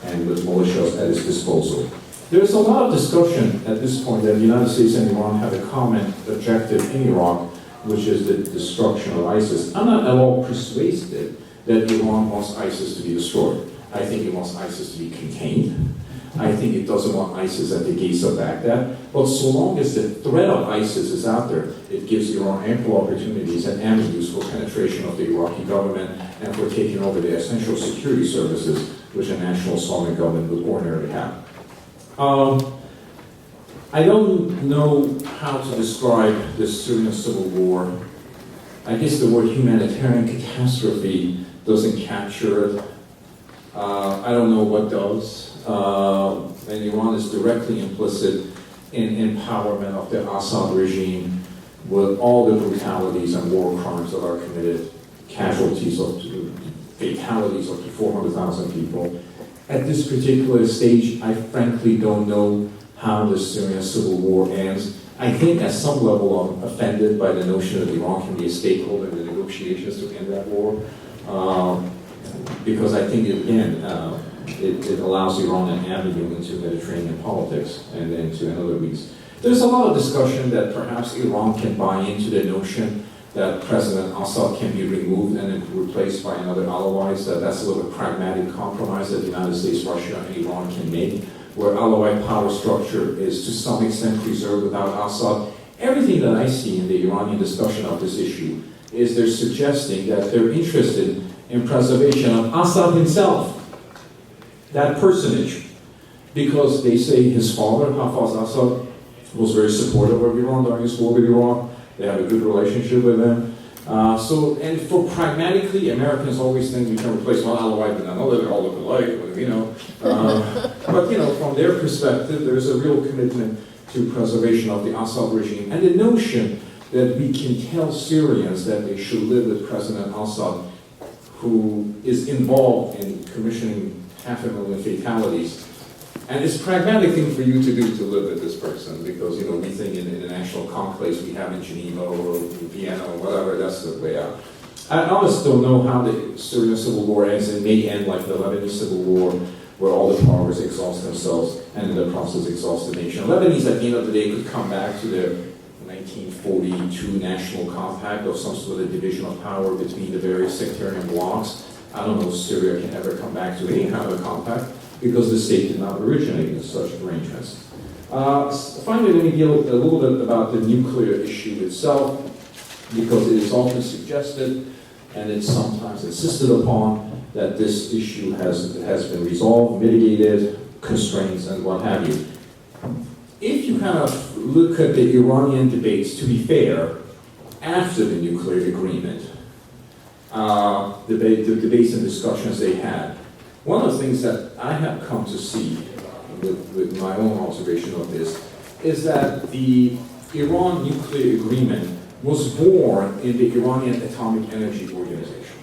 and with militias at its disposal. There's a lot of discussion at this point that the United States and Iran have a common objective in Iraq, which is the destruction of ISIS. I'm not at all persuaded that Iran wants ISIS to be destroyed. I think it wants ISIS to be contained. I think it doesn't want ISIS at the gates of Baghdad. But so long as the threat of ISIS is out there, it gives Iran ample opportunities and avenues for penetration of the Iraqi government and for taking over the essential security services which a national sovereign government would ordinarily have. I don't know how to describe the Syrian civil war I guess the word humanitarian catastrophe doesn't capture it. I don't know what does. And Iran is directly implicit in empowerment of the Assad regime with all the brutalities and war crimes that are committed, fatalities of up to 400,000 people. At this particular stage, I frankly don't know how the Syrian civil war ends. I think at some level I'm offended by the notion that Iran can be a stakeholder in the negotiations to end that war. Because I think, it allows Iran an avenue into Mediterranean politics and into another weeks. There's a lot of discussion that perhaps Iran can buy into the notion that President Assad can be removed and replaced by another Alawite. That's a little bit pragmatic compromise that the United States, Russia, and Iran can make, where Alawite power structure is to some extent preserved without Assad. Everything that I see in the Iranian discussion of this issue is they're suggesting that they're interested in preservation of Assad himself, that personage, because they say his father, Hafez Assad, was very supportive of Iran during his war with Iraq. They have a good relationship with them. And for pragmatically, Americans always think we can replace one Alawite with another, they all look alike, you know. But, you know, from their perspective, there's a real commitment to preservation of the Assad regime. And the notion that we can tell Syrians that they should live with President Assad, who is involved in commissioning 500,000 fatalities. And it's a pragmatic thing for you to do to live with this person, because, you know, we think in international conclaves we have in Geneva or Vienna or whatever, that's the way out. I honestly don't know how the Syrian civil war ends. It may end like the Lebanese civil war, where all the powers exhaust themselves and in the process exhaust the nation. Lebanese, at the end of the day, could come back to their 1942 national compact of some sort of division of power between the various sectarian blocs. I don't know if Syria can ever come back to any kind of a compact, because the state did not originate in such arrangements. Finally, let me deal a little bit about the nuclear issue itself, because it is often suggested, and it's sometimes insisted upon, that this issue has been resolved, mitigated, constraints, and what have you. If you kind of look at the Iranian debates, to be fair, after the nuclear agreement, the debates and discussions they had, one of the things that I have come to see with my own observation of this is that the Iran nuclear agreement was born in the Iranian Atomic Energy Organization.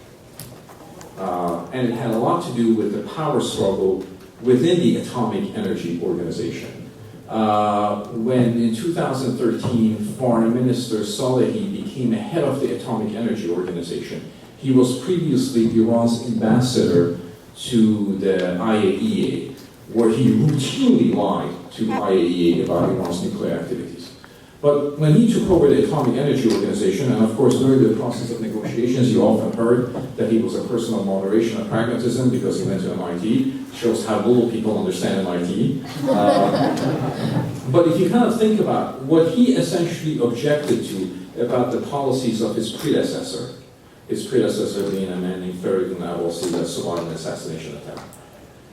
And it had a lot to do with the power struggle within the Atomic Energy Organization. When in 2013, Foreign Minister Salehi became a head of the Atomic Energy Organization, he was previously Iran's ambassador to the IAEA, where he routinely lied to IAEA about Iran's nuclear activities. But when he took over the Atomic Energy Organization, and of course during the process of negotiations, you often heard that he was a person of moderation and pragmatism because he went to MIT. Shows how little people understand MIT. But if you kind of think about what he essentially objected to about the policies of his predecessor being a man named Feridun Abbasi that survived an assassination attempt.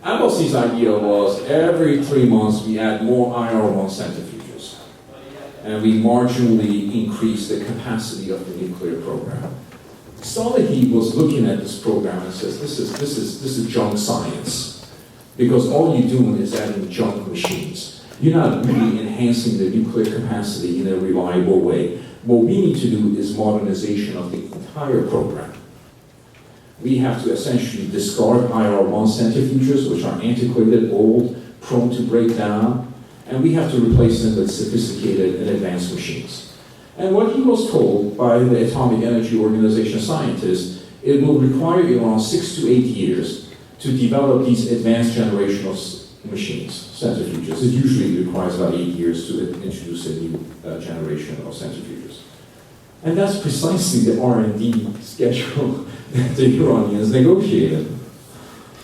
Abbasi's idea was every 3 months we add more IR-1 centrifuges, and we marginally increase the capacity of the nuclear program. Salehi was looking at this program and says, this is junk science, because all you're doing is adding junk machines. You're not really enhancing the nuclear capacity in a reliable way. What we need to do is modernization of the entire program. We have to essentially discard IR-1 centrifuges, which are antiquated, old, prone to break down, and we have to replace them with sophisticated and advanced machines. And what he was told by the Atomic Energy Organization scientists, it will require Iran 6 to 8 years to develop these advanced generation of machines, centrifuges. It usually requires about 8 years to introduce a new generation of centrifuges. And that's precisely the R&D schedule that the Iranians negotiated.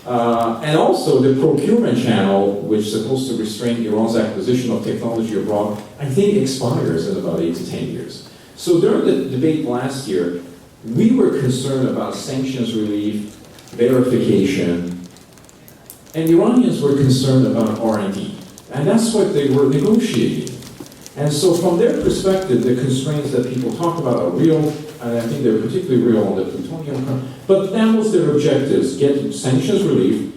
And also the procurement channel, which is supposed to restrain Iran's acquisition of technology abroad, I think expires in about 8 to 10 years. So during the debate last year, we were concerned about sanctions relief, verification, and the Iranians were concerned about R&D. And that's what they were negotiating. And so from their perspective, the constraints that people talk about are real. and I think they were particularly real on the plutonium. But that was their objectives: get sanctions relief,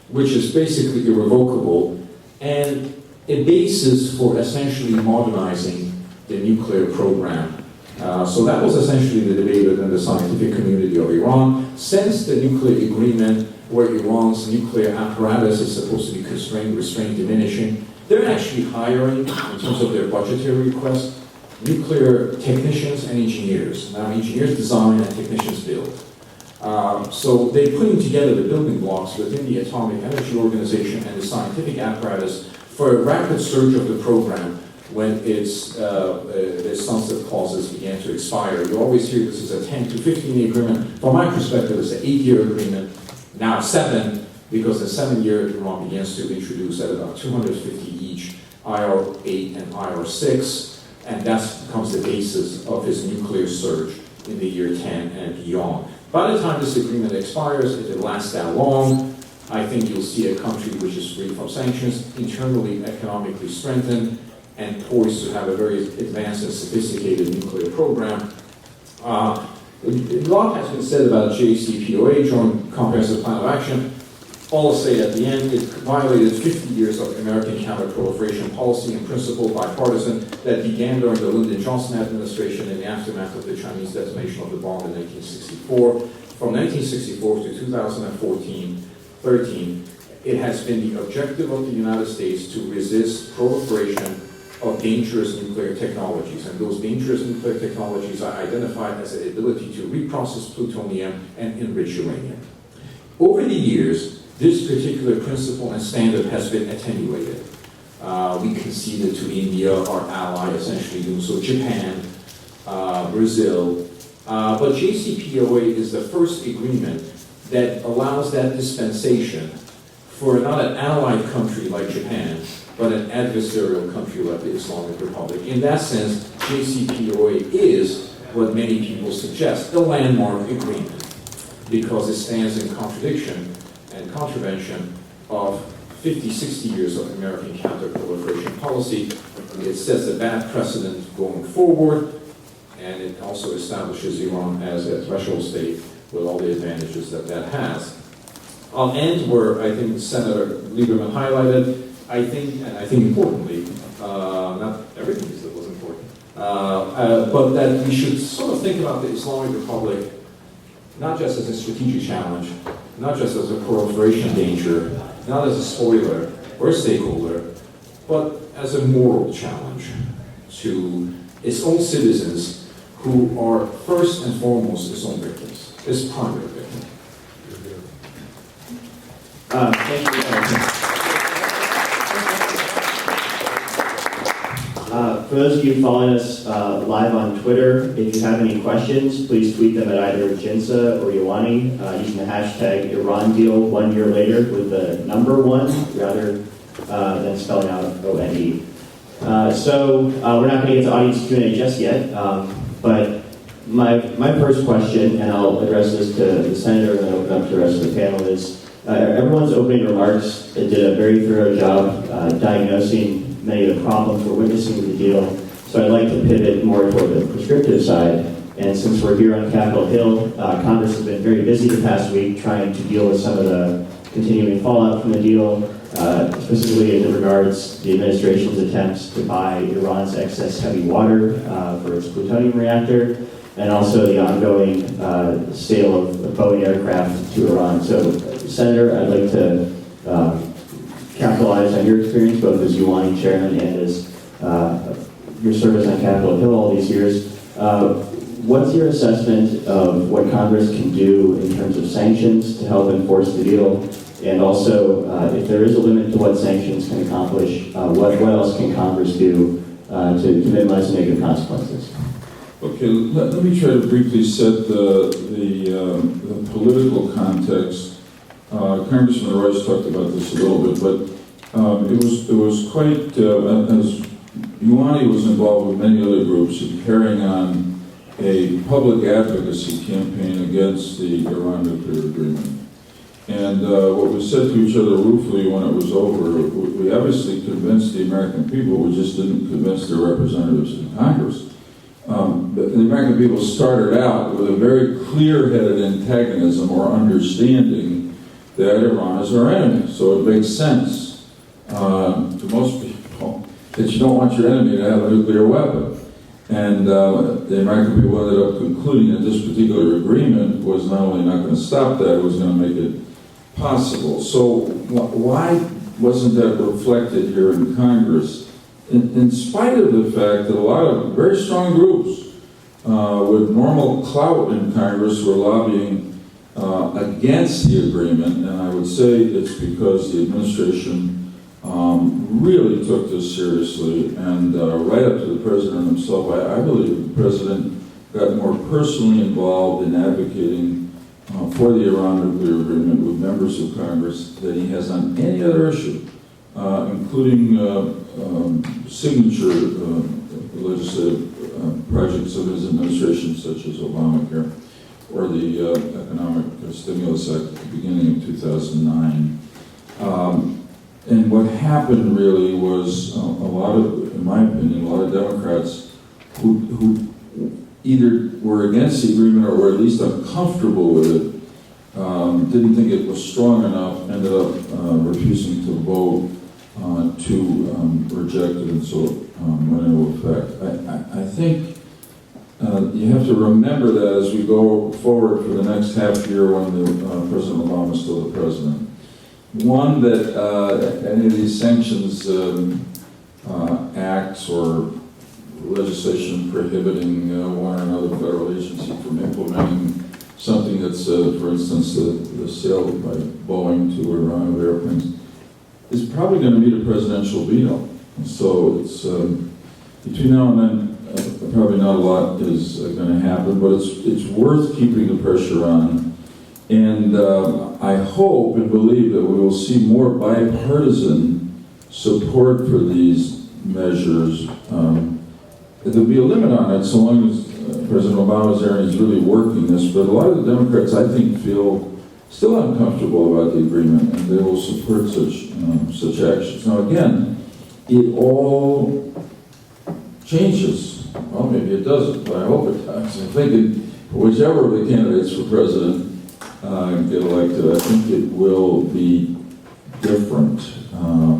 which is basically irrevocable, and a basis for essentially modernizing the nuclear program. So that was essentially the debate within the scientific community of Iran. Since the nuclear agreement, where Iran's nuclear apparatus is supposed to be restrained, diminishing, they're actually hiring, in terms of their budgetary requests, nuclear technicians and engineers. Now, engineers design and technicians build. So they're putting together the building blocks within the Atomic Energy Organization and the scientific apparatus for a rapid surge of the program when the sunset clauses began to expire. You always hear this is a 10 to 15-year agreement. From my perspective, it's an 8-year agreement, now 7, because the 7-year Iran begins to introduce at about 250 each IR-8 and IR-6, and that becomes the basis of his nuclear surge in the year 10 and beyond. By the time this agreement expires, if it lasts that long, I think you'll see a country which is free from sanctions, internally economically strengthened, and poised to have a very advanced and sophisticated nuclear program. A lot has been said about JCPOA, Joint Comprehensive Plan of Action. All I'll say at the end, it violated 50 years of American counter-proliferation policy and principle, bipartisan, that began during the Lyndon Johnson administration in the aftermath of the Chinese detonation of the bomb in 1964. From 1964 to 2013, it has been the objective of the United States to resist proliferation of dangerous nuclear technologies. And those dangerous nuclear technologies are identified as the ability to reprocess plutonium and enrich uranium. Over the years, this particular principle and standard has been attenuated. We conceded to India, our ally, essentially doing so, Japan, Brazil. But JCPOA is the first agreement that allows that dispensation for not an allied country like Japan, but an adversarial country like the Islamic Republic. In that sense, JCPOA is what many people suggest, a landmark agreement, because it stands in contradiction and contravention of 50, 60 years of American counter-proliferation policy. It sets a bad precedent going forward, and it also establishes Iran as a threshold state with all the advantages that that has. I'll end where I think Senator Lieberman highlighted, I think importantly, not everything he said was important, but that we should sort of think about the Islamic Republic not just as a strategic challenge, not just as a proliferation danger, not as a spoiler or a stakeholder, but as a moral challenge to its own citizens who are first and foremost its own victims, its primary victims.
Thank you. For those of you following us live on Twitter, if you have any questions, please tweet them at either JINSA or UANI using the hashtag IranDeal 1 year later with the number 1 rather than spelling out ONE. So we're not going to get to audience Q&A just yet, but my first question, and I'll address this to the Senator and then open up to the rest of the panel, is everyone's opening remarks did a very thorough job diagnosing many of the problems we're witnessing with the deal. So I'd like to pivot more toward the prescriptive side. And since we're here on Capitol Hill, Congress has been very busy the past week trying to deal with some of the continuing fallout from the deal, specifically in regards to the administration's attempts to buy Iran's excess heavy water for its plutonium reactor, and also the ongoing sale of Boeing aircraft to Iran. So, Senator, I'd like to capitalize on your experience, both as UANI chairman and as your service on Capitol Hill all these years. What's your assessment of what Congress can do in terms of sanctions to help enforce the deal? And also, if there is a limit to what sanctions can accomplish, what else can Congress do to minimize the negative consequences?
Okay, let me try to briefly set the political context. Congressman Rice talked about this a little bit, but it was quite, as UANI was involved with many other groups in carrying on a public advocacy campaign against the Iran nuclear agreement. And what we said to each other ruefully when it was over, we obviously convinced the American people, we just didn't convince their representatives in Congress. the American people started out with a very clear-headed antagonism or understanding that Iran is our enemy. So it makes sense to most people that you don't want your enemy to have a nuclear weapon. And the American people ended up concluding that this particular agreement was not only not going to stop that, it was going to make it possible. So why wasn't that reflected here in Congress? In spite of the fact that a lot of very strong groups with normal clout in Congress were lobbying against the agreement, and I would say it's because the administration really took this seriously, and right up to the president himself, I believe the president got more personally involved in advocating for the Iran nuclear agreement with members of Congress than he has on any other issue, including signature legislative projects of his administration, such as Obamacare or the Economic Stimulus Act at the beginning of 2009. And what happened really was a lot of, in my opinion, a lot of Democrats who either were against the agreement or were at least uncomfortable with it, didn't think it was strong enough, ended up refusing to vote to reject it, and so went into effect. I think you have to remember that as we go forward for the next half year when President Obama is still the president. One, that any of these sanctions acts or legislation prohibiting one or another federal agency from implementing something that's, for instance, the sale by Boeing to Iran of airplanes, is probably going to meet a presidential veto. So it's between now and then, probably not a lot is going to happen, but it's worth keeping the pressure on. And I hope and believe that we will see more bipartisan support for these measures. There'll be a limit on it so long as President Obama's there and he's really working this, but a lot of the Democrats, I think, feel still uncomfortable about the agreement, and they will support such actions. Now again, it all changes. Well, maybe it doesn't, but I hope it does. I'm thinking whichever of the candidates for president get elected, I think it will be different.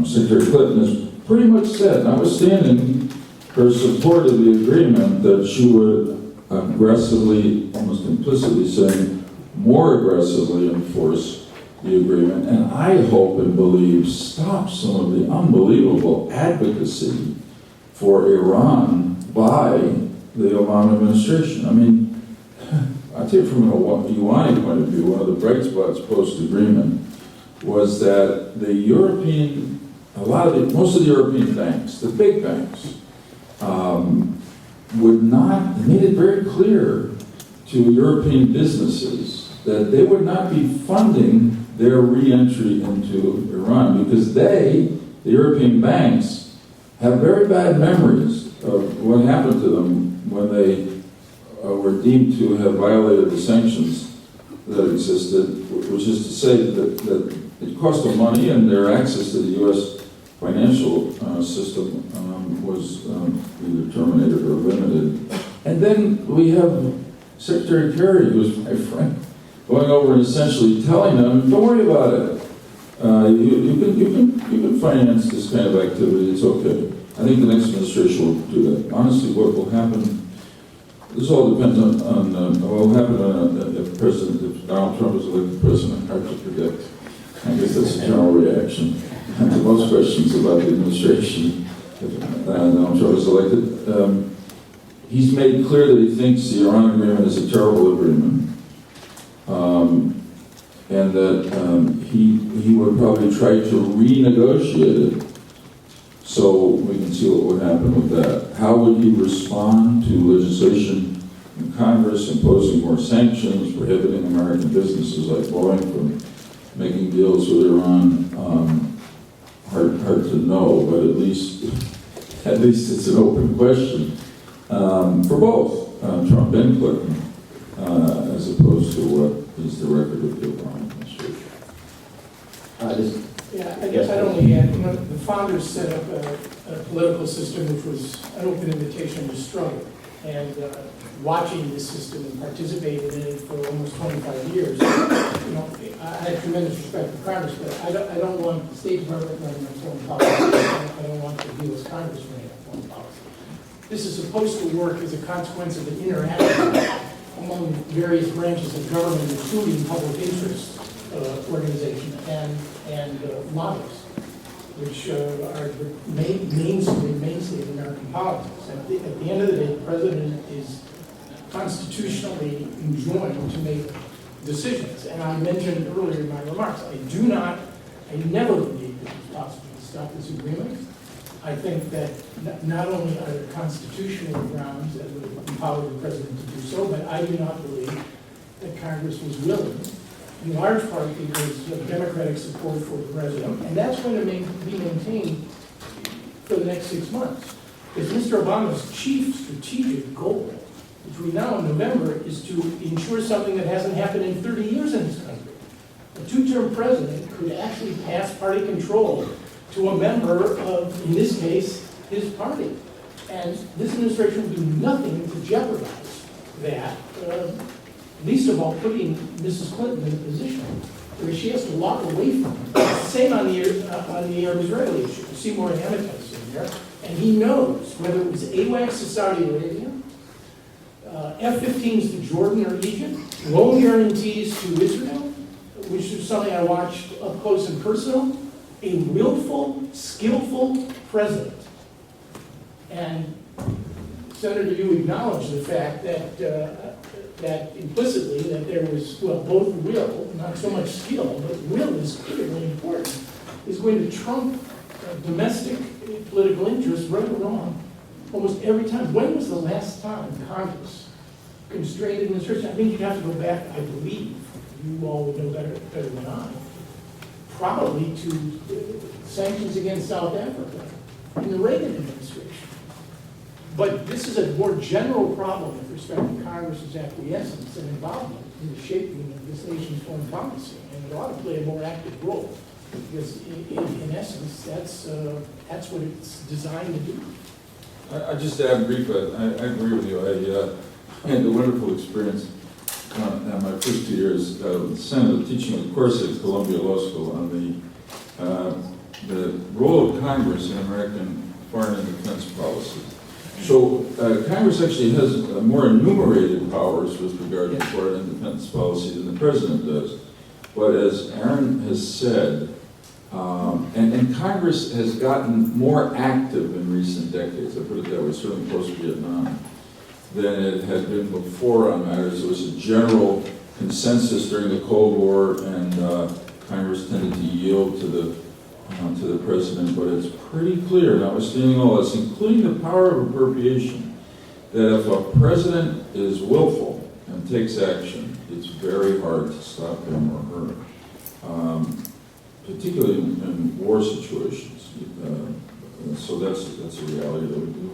Secretary Clinton has pretty much said, notwithstanding her support of the agreement, that she would aggressively, almost implicitly saying, more aggressively enforce the agreement, and I hope and believe stop some of the unbelievable advocacy for Iran by the Obama administration. I mean, I think from a UANI point of view, one of the bright spots post-agreement was that the European, most of the European banks, the big banks, would not, they made it very clear to European businesses that they would not be funding their re-entry into Iran because they, the European banks, have very bad memories of what happened to them when they were deemed to have violated the sanctions that existed, which is to say that it cost them money and their access to the U.S. financial system was either terminated or limited. And then we have Secretary Kerry, who's my friend, going over and essentially telling them, don't worry about it. You can finance this kind of activity, it's okay. I think the next administration will do that. Honestly, what will happen, this all depends on what will happen if Donald Trump is elected president, hard to predict. I guess that's a general reaction to most questions about the administration. If Donald Trump is elected, he's made clear that he thinks the Iran agreement is a terrible agreement, and that he would probably try to renegotiate it so we can see what would happen with that. How would he respond to legislation in Congress imposing more sanctions, prohibiting American businesses like Boeing from making deals with Iran? Hard to know, but at least it's an open question for both Trump and Clinton, as opposed to what is the record of the Obama administration.
Yeah, I guess I'd only add, the founders set up a political system which was an open invitation to struggle. And watching this system and participating in it for almost 25 years, I have tremendous respect for Congress, but I don't want the State Department running on foreign policy. I don't want the U.S. Congress running on foreign policy. This is supposed to work as a consequence of an interaction among various branches of government, including public interest organizations and lobbyists, which are the mainstay of American politics. At the end of the day, the president is constitutionally enjoined to make decisions. And I mentioned earlier in my remarks, I never believed it was possible to stop this agreement. I think that not only are there constitutional grounds that would empower the president to do so, but I do not believe that Congress was willing, in large part because of Democratic support for the president, and that's going to be maintained for the next 6 months. Because Mr. Obama's chief strategic goal, between now and November, is to ensure something that hasn't happened in 30 years in this country. A two-term president could actually pass party control to a member of, in this case, his party. And this administration will do nothing to jeopardize that, least of all putting Mrs. Clinton in a position where she has to walk away from him. Same on the Arab-Israeli issue. Seymour Hamid is in there, and he knows whether it was AWACS to Saudi Arabia, F-15s to Jordan or Egypt, loan guarantees to Israel, which is something I watched up close and personal, a willful, skillful president. And Senator, you acknowledge the fact that that implicitly that there was, well, both will, not so much skill, but will is critically important, is going to trump domestic political interests, right or wrong, almost every time. When was the last time Congress constrained administration? I think you'd have to go back, I believe, you all would know better than I, probably to sanctions against South Africa in the Reagan administration. But this is a more general problem with respect to Congress's acquiescence and involvement in the shaping of this nation's foreign policy, and it ought to play a more active role, because in essence, that's what it's designed to do.
I just add briefly, I agree with you. I had a wonderful experience in my first 2 years of the Senate teaching a course at Columbia Law School on the role of Congress in American foreign and defense policy. So Congress actually has more enumerated powers with regard to foreign and defense policy than the president does. But as Aaron has said, and Congress has gotten more active in recent decades, I put it that way, certainly post-Vietnam, than it had been before on matters. There was a general consensus during the Cold War, and Congress tended to yield to the president, but it's pretty clear, notwithstanding all this, including the power of appropriation, that if a president is willful and takes action, it's very hard to stop him or her, particularly in war situations. So that's a reality that we do.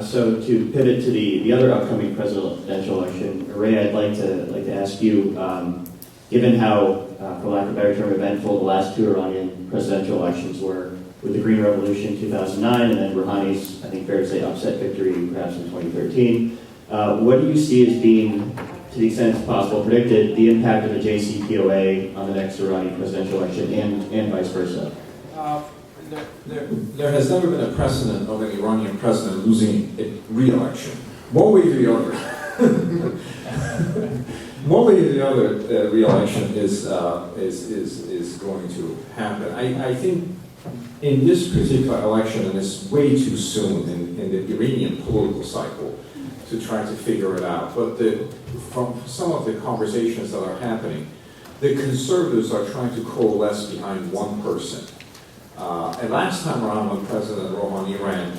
So to pivot to the other upcoming presidential election, Ray, I'd like to ask you, given how, for lack of a better term, eventful the last two Iranian presidential elections were, with the Green Revolution in 2009 and then Rouhani's, I think fair to say, upset victory perhaps in 2013, what do you see as being, to the extent it's possible, predicted, the impact of the JCPOA on the next Iranian presidential election and vice versa?
There has never been a precedent of an Iranian president losing a re-election. One way or the other. One way or the other, re-election is going to happen. I think in this particular election, and it's way too soon in the Iranian political cycle to try to figure it out, but from some of the conversations that are happening, the conservatives are trying to coalesce behind one person. And last time around when President Rouhani ran,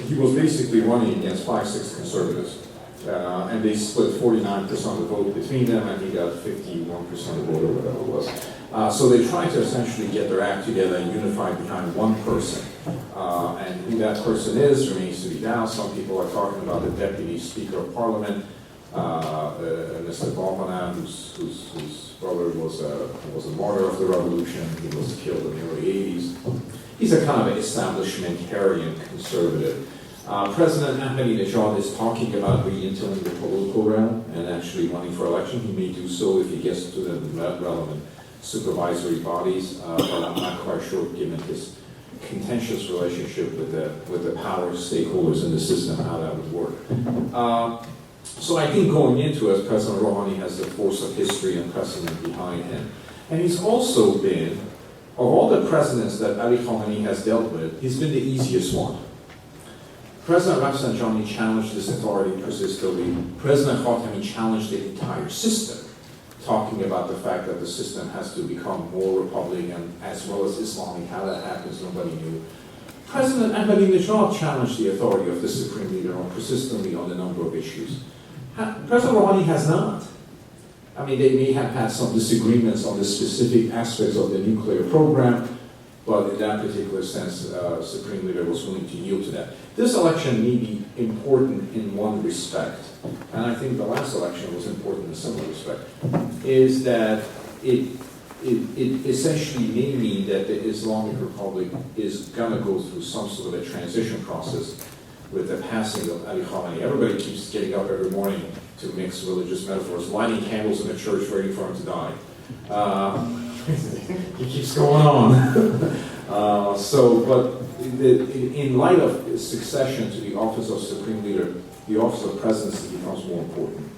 he was basically running against 5-6 conservatives. And they split 49% of the vote between them, and he got 51% of the vote, or whatever it was. So they tried to essentially get their act together and unify behind one person. And who that person is remains to be down. Some people are talking about the Deputy Speaker of Parliament, Mr. Balmanan, whose brother was a martyr of the revolution. He was killed in the early 80s. He's a kind of an establishmentarian conservative. President Ahmadinejad is talking about re-entering the political realm and actually running for election. He may do so if he gets to the relevant supervisory bodies, but I'm not quite sure given his contentious relationship with the power stakeholders in the system, how that would work. So I think going into it, President Rouhani has the force of history and precedent behind him. And he's also been, of all the presidents that Ali Khamenei has dealt with, he's been the easiest one. President Rafsanjani challenged this authority persistently. President Khatami challenged the entire system, talking about the fact that the system has to become more Republican as well as Islamic. How that happens, nobody knew. President Ahmadinejad challenged the authority of the supreme leader persistently on a number of issues. President Rouhani has not. I mean, they may have had some disagreements on the specific aspects of the nuclear program, but in that particular sense, Supreme Leader was willing to yield to that. This election may be important in one respect, and I think the last election was important in a similar respect, is that it essentially may mean that the Islamic Republic is going to go through some sort of a transition process with the passing of Ali Khamenei. Everybody keeps getting up every morning to mix religious metaphors, lighting candles in a church waiting for him to die. It keeps going on. But in light of succession to the office of Supreme Leader, the office of presidency becomes more important.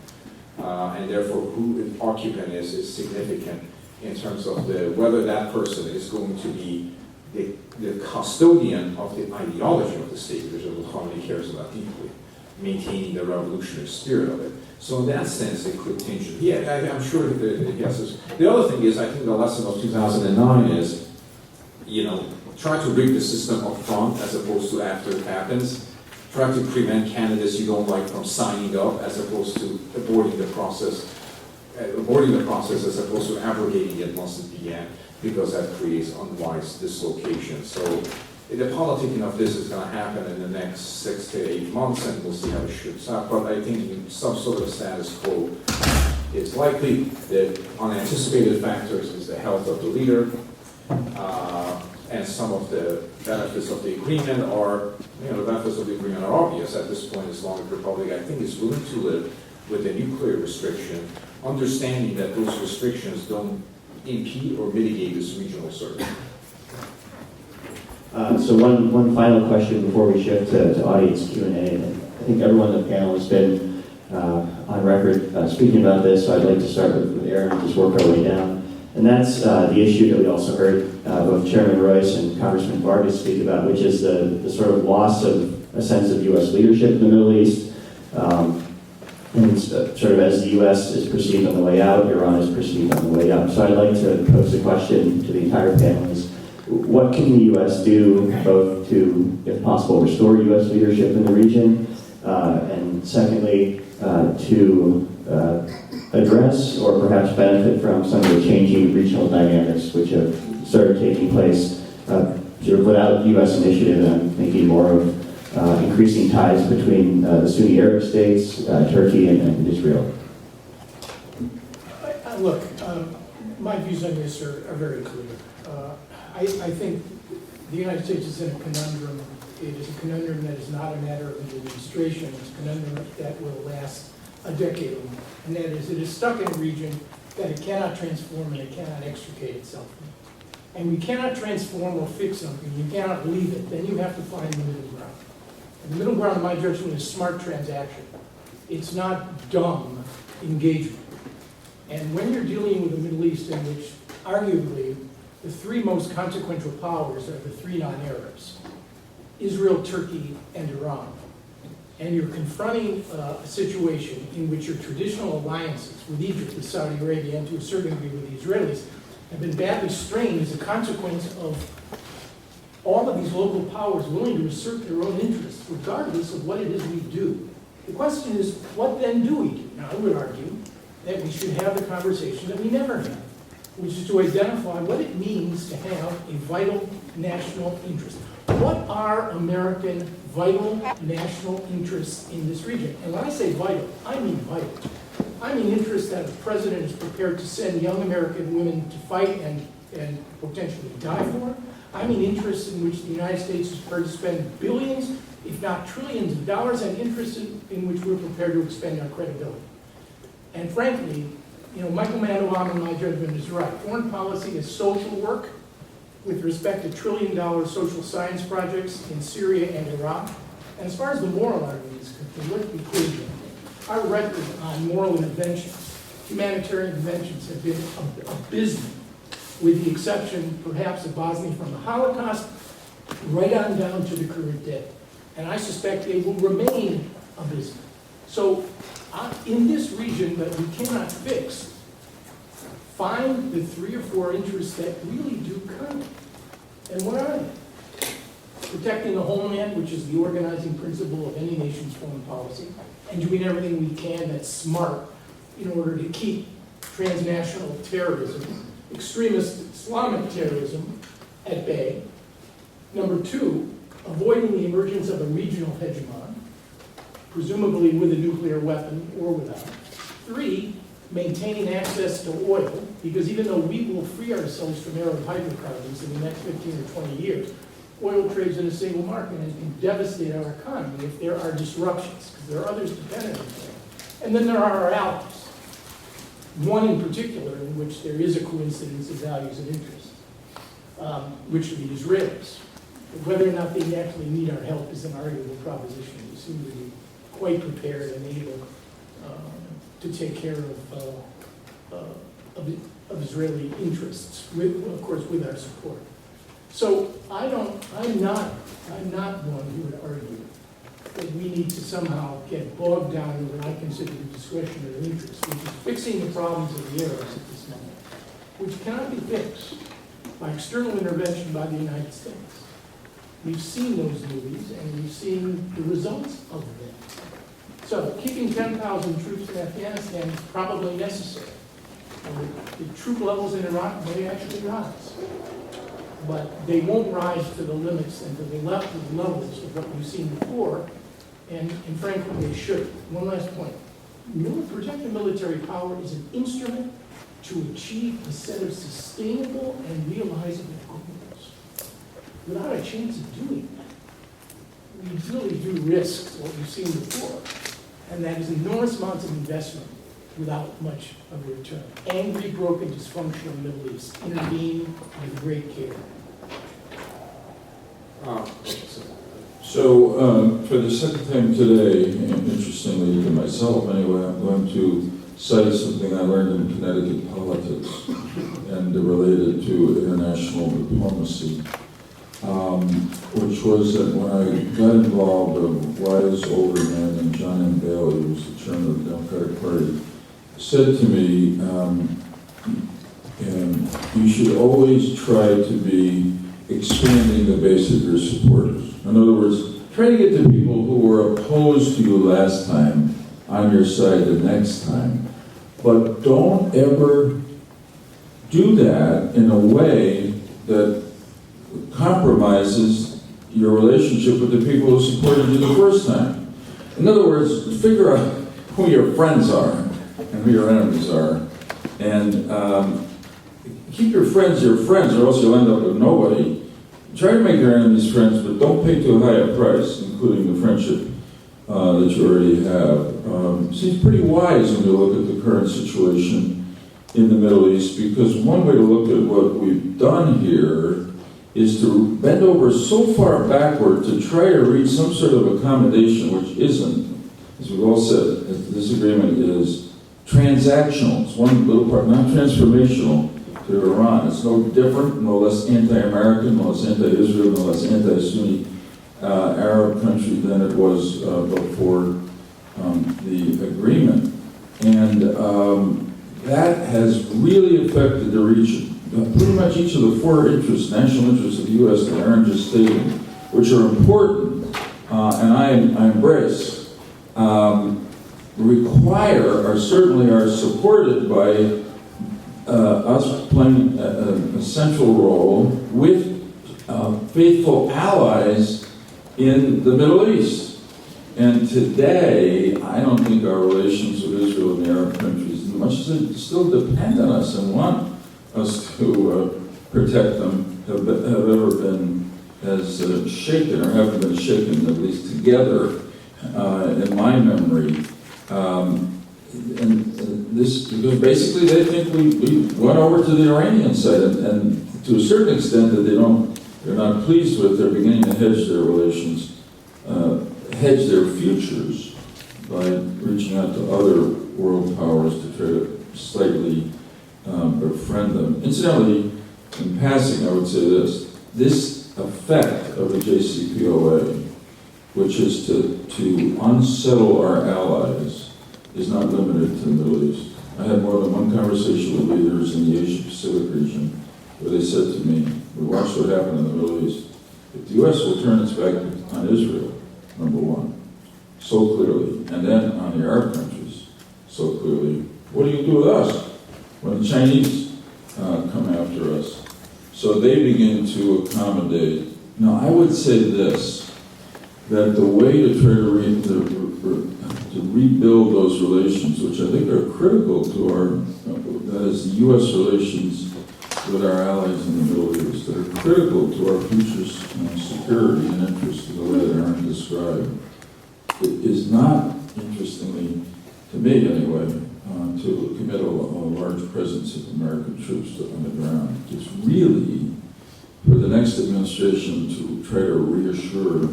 And therefore, who the occupant is significant in terms of whether that person is going to be the custodian of the ideology of the state, which is what Khamenei cares about deeply, maintaining the revolutionary spirit of it. So in that sense, it could tinge it. Yeah, I'm sure that yes. The other thing is, I think the lesson of 2009 is, try to rig the system up front as opposed to after it happens. Try to prevent candidates you don't like from signing up as opposed to aborting the process as opposed to abrogating it once it began, because that creates unwise dislocation. So the politicking of this is going to happen in the next 6 to 8 months, and we'll see how it shoots up. But I think some sort of status quo is likely. The unanticipated factors is the health of the leader, and some of the benefits of the agreement are, the benefits of the agreement are obvious at this point. Islamic Republic, I think, is willing to live with a nuclear restriction, understanding that those restrictions don't impede or mitigate this regional certainty.
So one final question before we shift to audience Q&A. I think everyone on the panel has been on record speaking about this, so I'd like to start with Aaron and just work our way down. And that's the issue that we also heard both Chairman Royce and Congressman Vargas speak about, which is the sort of loss of a sense of U.S. leadership in the Middle East. And sort of as the U.S. is perceived on the way out, Iran is perceived on the way up. So I'd like to pose a question to the entire panel. What can the U.S. do both to, if possible, restore U.S. leadership in the region, and secondly, to address or perhaps benefit from some of the changing regional dynamics which have started taking place sort of without U.S. initiative? And I'm thinking more of increasing ties between the Sunni Arab states, Turkey, and Israel.
Look, my views on this are very clear. I think the United States is in a conundrum. It is a conundrum that is not a matter of the administration. It's a conundrum that will last a decade or more. And that is, it is stuck in a region that it cannot transform and it cannot extricate itself from. And we cannot transform or fix something. You cannot leave it. Then you have to find the middle ground. And the middle ground, in my judgment, is smart transaction. It's not dumb engagement. And when you're dealing with the Middle East, in which arguably the three most consequential powers are the three non-Arabs, Israel, Turkey, and Iran. And you're confronting a situation in which your traditional alliances with Egypt, with Saudi Arabia, and to a certain degree with the Israelis, have been badly strained as a consequence of all of these local powers willing to assert their own interests, regardless of what it is we do. The question is, what then do we do? Now, I would argue that we should have the conversation that we never have, which is to identify what it means to have a vital national interest. What are American vital national interests in this region? And when I say vital, I mean vital. I mean interests that the president is prepared to send young American women to fight and potentially die for. I mean interests in which the United States is prepared to spend billions if not trillions of dollars, and interests in which we're prepared to expend our credibility. And frankly, Michael Mandelbaum, in my judgment, is right. Foreign policy is social work with respect to trillion-dollar social science projects in Syria and Iraq. And as far as the moral argument is concerned, let's be clear here. Our record on moral interventions, humanitarian interventions, have been abysmal, with the exception, perhaps, of Bosnia from the Holocaust, right on down to the current day. And I suspect they will remain abysmal. So, in this region that we cannot fix, find the 3 or 4 interests that really do count. And what are they? Protecting the homeland, which is the organizing principle of any nation's foreign policy, and doing everything we can that's smart in order to keep transnational terrorism, extremist Islamic terrorism, at bay. Number 2, avoiding the emergence of a regional hegemon, presumably with a nuclear weapon or without. 3, maintaining access to oil, because even though we will free ourselves from Arab hydrocarbons in the next 15 or 20 years, oil trades in a single market and can devastate our economy if there are disruptions, because there are others dependent on it. And then there are our allies, one in particular in which there is a coincidence of values and interests, which are the Israelis. Whether or not they actually need our help is an arguable proposition. We seem to be quite prepared and able to take care of Israeli interests, of course, with our support. So I'm not one who would argue that we need to somehow get bogged down in what I consider the discretionary interests, which is fixing the problems of the Arabs at this moment, which cannot be fixed by external intervention by the United States. We've seen those movies, and we've seen the results of them. So keeping 10,000 troops in Afghanistan is probably necessary. The troop levels in Iraq may actually rise, but they won't rise to the limits and to the levels of what we've seen before, and frankly, they should. One last point. Protecting military power is an instrument to achieve a set of sustainable and realizable goals. Without a chance of doing that, we really do risk what we've seen before, and that is enormous amounts of investment without much of a return. Angry, broken, dysfunctional Middle East. Intervene with great care.
So, for the second time today, and interestingly to myself anyway, I'm going to cite something I learned in Connecticut politics and related to international diplomacy, which was that when I got involved, a wise older man named John M. Bailey, who was the chairman of the Democratic Party, said to me, you should always try to be expanding the base of your supporters. In other words, try to get the people who were opposed to you last time on your side the next time. But don't ever do that in a way that compromises your relationship with the people who supported you the first time. In other words, figure out who your friends are and who your enemies are. And keep your friends or else you'll end up with nobody. Try to make your enemies friends, but don't pay too high a price, including the friendship that you already have. Seems pretty wise when you look at the current situation in the Middle East, because one way to look at what we've done here is to bend over so far backward to try to reach some sort of accommodation, which isn't, as we've all said, this agreement is transactional. It's one little part, not transformational. To Iran. It's no different, no less anti-American, no less anti-Israel, no less anti-Sunni Arab country than it was before the agreement. And that has really affected the region. Pretty much each of the 4 interests, national interests of the U.S. that Aaron just stated, which are important, and I embrace, certainly are supported by us playing a central role with faithful allies in the Middle East. And today, I don't think our relations with Israel and the Arab countries, much as they still depend on us and want us to protect them, have ever been has shaken, or haven't been shaken, at least together, in my memory. This, because basically they think we went over to the Iranian side, and to a certain extent that they're not pleased with, they're beginning to hedge their relations, hedge their futures by reaching out to other world powers to try to slightly befriend them. Incidentally, in passing, I would say this effect of the JCPOA, which is to unsettle our allies, is not limited to the Middle East. I had more than one conversation with leaders in the Asia-Pacific region where they said to me, we watched what happened in the Middle East. If the U.S. will turn its back on Israel, number one, so clearly, and then on the Arab countries, so clearly, what do you do with us when the Chinese come after us? So they begin to accommodate. Now, I would say this, that the way to try to rebuild those relations, which I think are critical to our, that is the U.S. relations with our allies in the Middle East, that are critical to our future security and interest in the way that Aaron described. It is not, interestingly, to me anyway, to commit a large presence of American troops on the ground. It's really for the next administration to try to reassure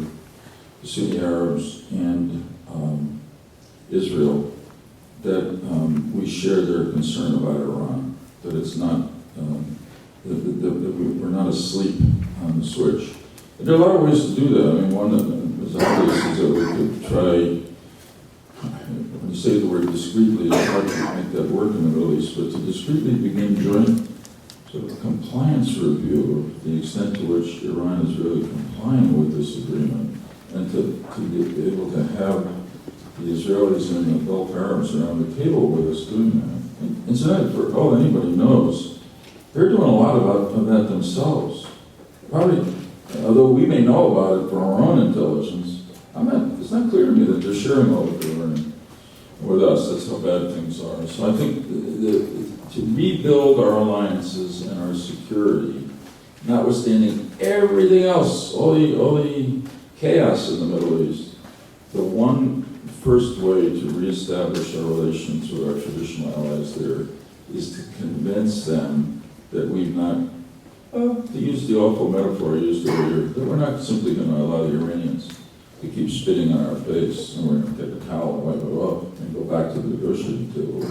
the Sunni Arabs and Israel that we share their concern about Iran, that it's not, that we're not asleep on the switch. And there are a lot of ways to do that. I mean, one that is obvious is that we could try, when you say the word discreetly, it's hard to make that work in the Middle East, but to discreetly begin joint sort of compliance review of the extent to which Iran is really complying with this agreement, and to be able to have the Israelis and the Gulf Arabs around the table with us doing that. And incidentally, for all anybody knows, they're doing a lot of that themselves. Probably, although we may know about it from our own intelligence, it's not clear to me that they're sharing all that they're learning with us. That's how bad things are. So I think to rebuild our alliances and our security, notwithstanding everything else, all the chaos in the Middle East, the one first way to reestablish our relations with our traditional allies there is to convince them that we've not, to use the awful metaphor I used earlier, that we're not simply going to allow the Iranians to keep spitting on our face, and we're going to take a towel and wipe it off and go back to the negotiating table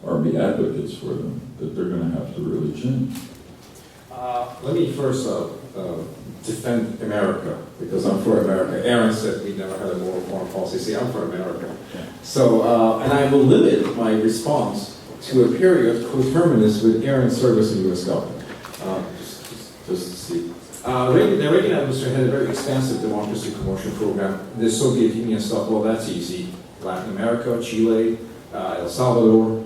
or be advocates for them, that they're going to have to really change.
Let me first defend America, because I'm for America. Aaron said we never had a more foreign policy. See, I'm for America. So, and I will limit my response to a period coterminous with Aaron's service in the U.S. government. Just to see. The Reagan administration had a very expansive democracy promotion program. The Soviet Union stuff, well, that's easy. Latin America, Chile, El Salvador,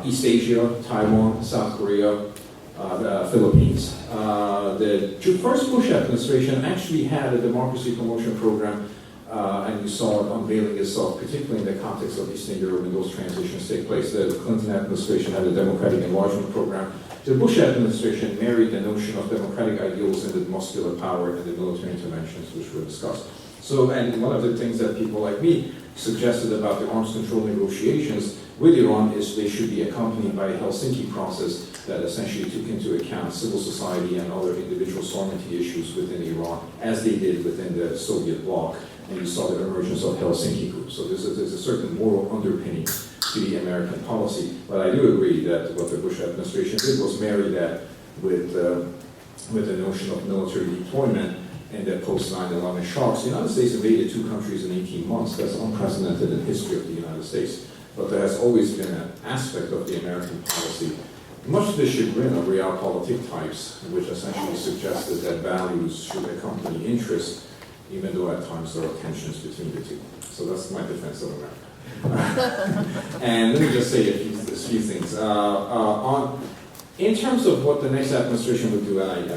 East Asia, Taiwan, South Korea, the Philippines. The first Bush administration actually had a democracy promotion program, and you saw it unveiling itself, particularly in the context of Eastern Europe when those transitions take place. The Clinton administration had a democratic enlargement program. The Bush administration married the notion of democratic ideals and the muscular power and the military interventions which were discussed. So, and one of the things that people like me suggested about the arms control negotiations with Iran is they should be accompanied by a Helsinki process that essentially took into account civil society and other individual sovereignty issues within Iran, as they did within the Soviet bloc. And you saw the emergence of Helsinki Group. So there's a certain moral underpinning to the American policy. But I do agree that what the Bush administration did was marry that with the notion of military deployment and the post 9/11 shocks. The United States invaded 2 countries in 18 months. That's unprecedented in the history of the United States. But there has always been an aspect of the American policy, much to the chagrin of realpolitik types, which essentially suggested that values should accompany interests, even though at times there are tensions between the two. So that's my defense of America. And let me just say a few things. In terms of what the next administration would do, and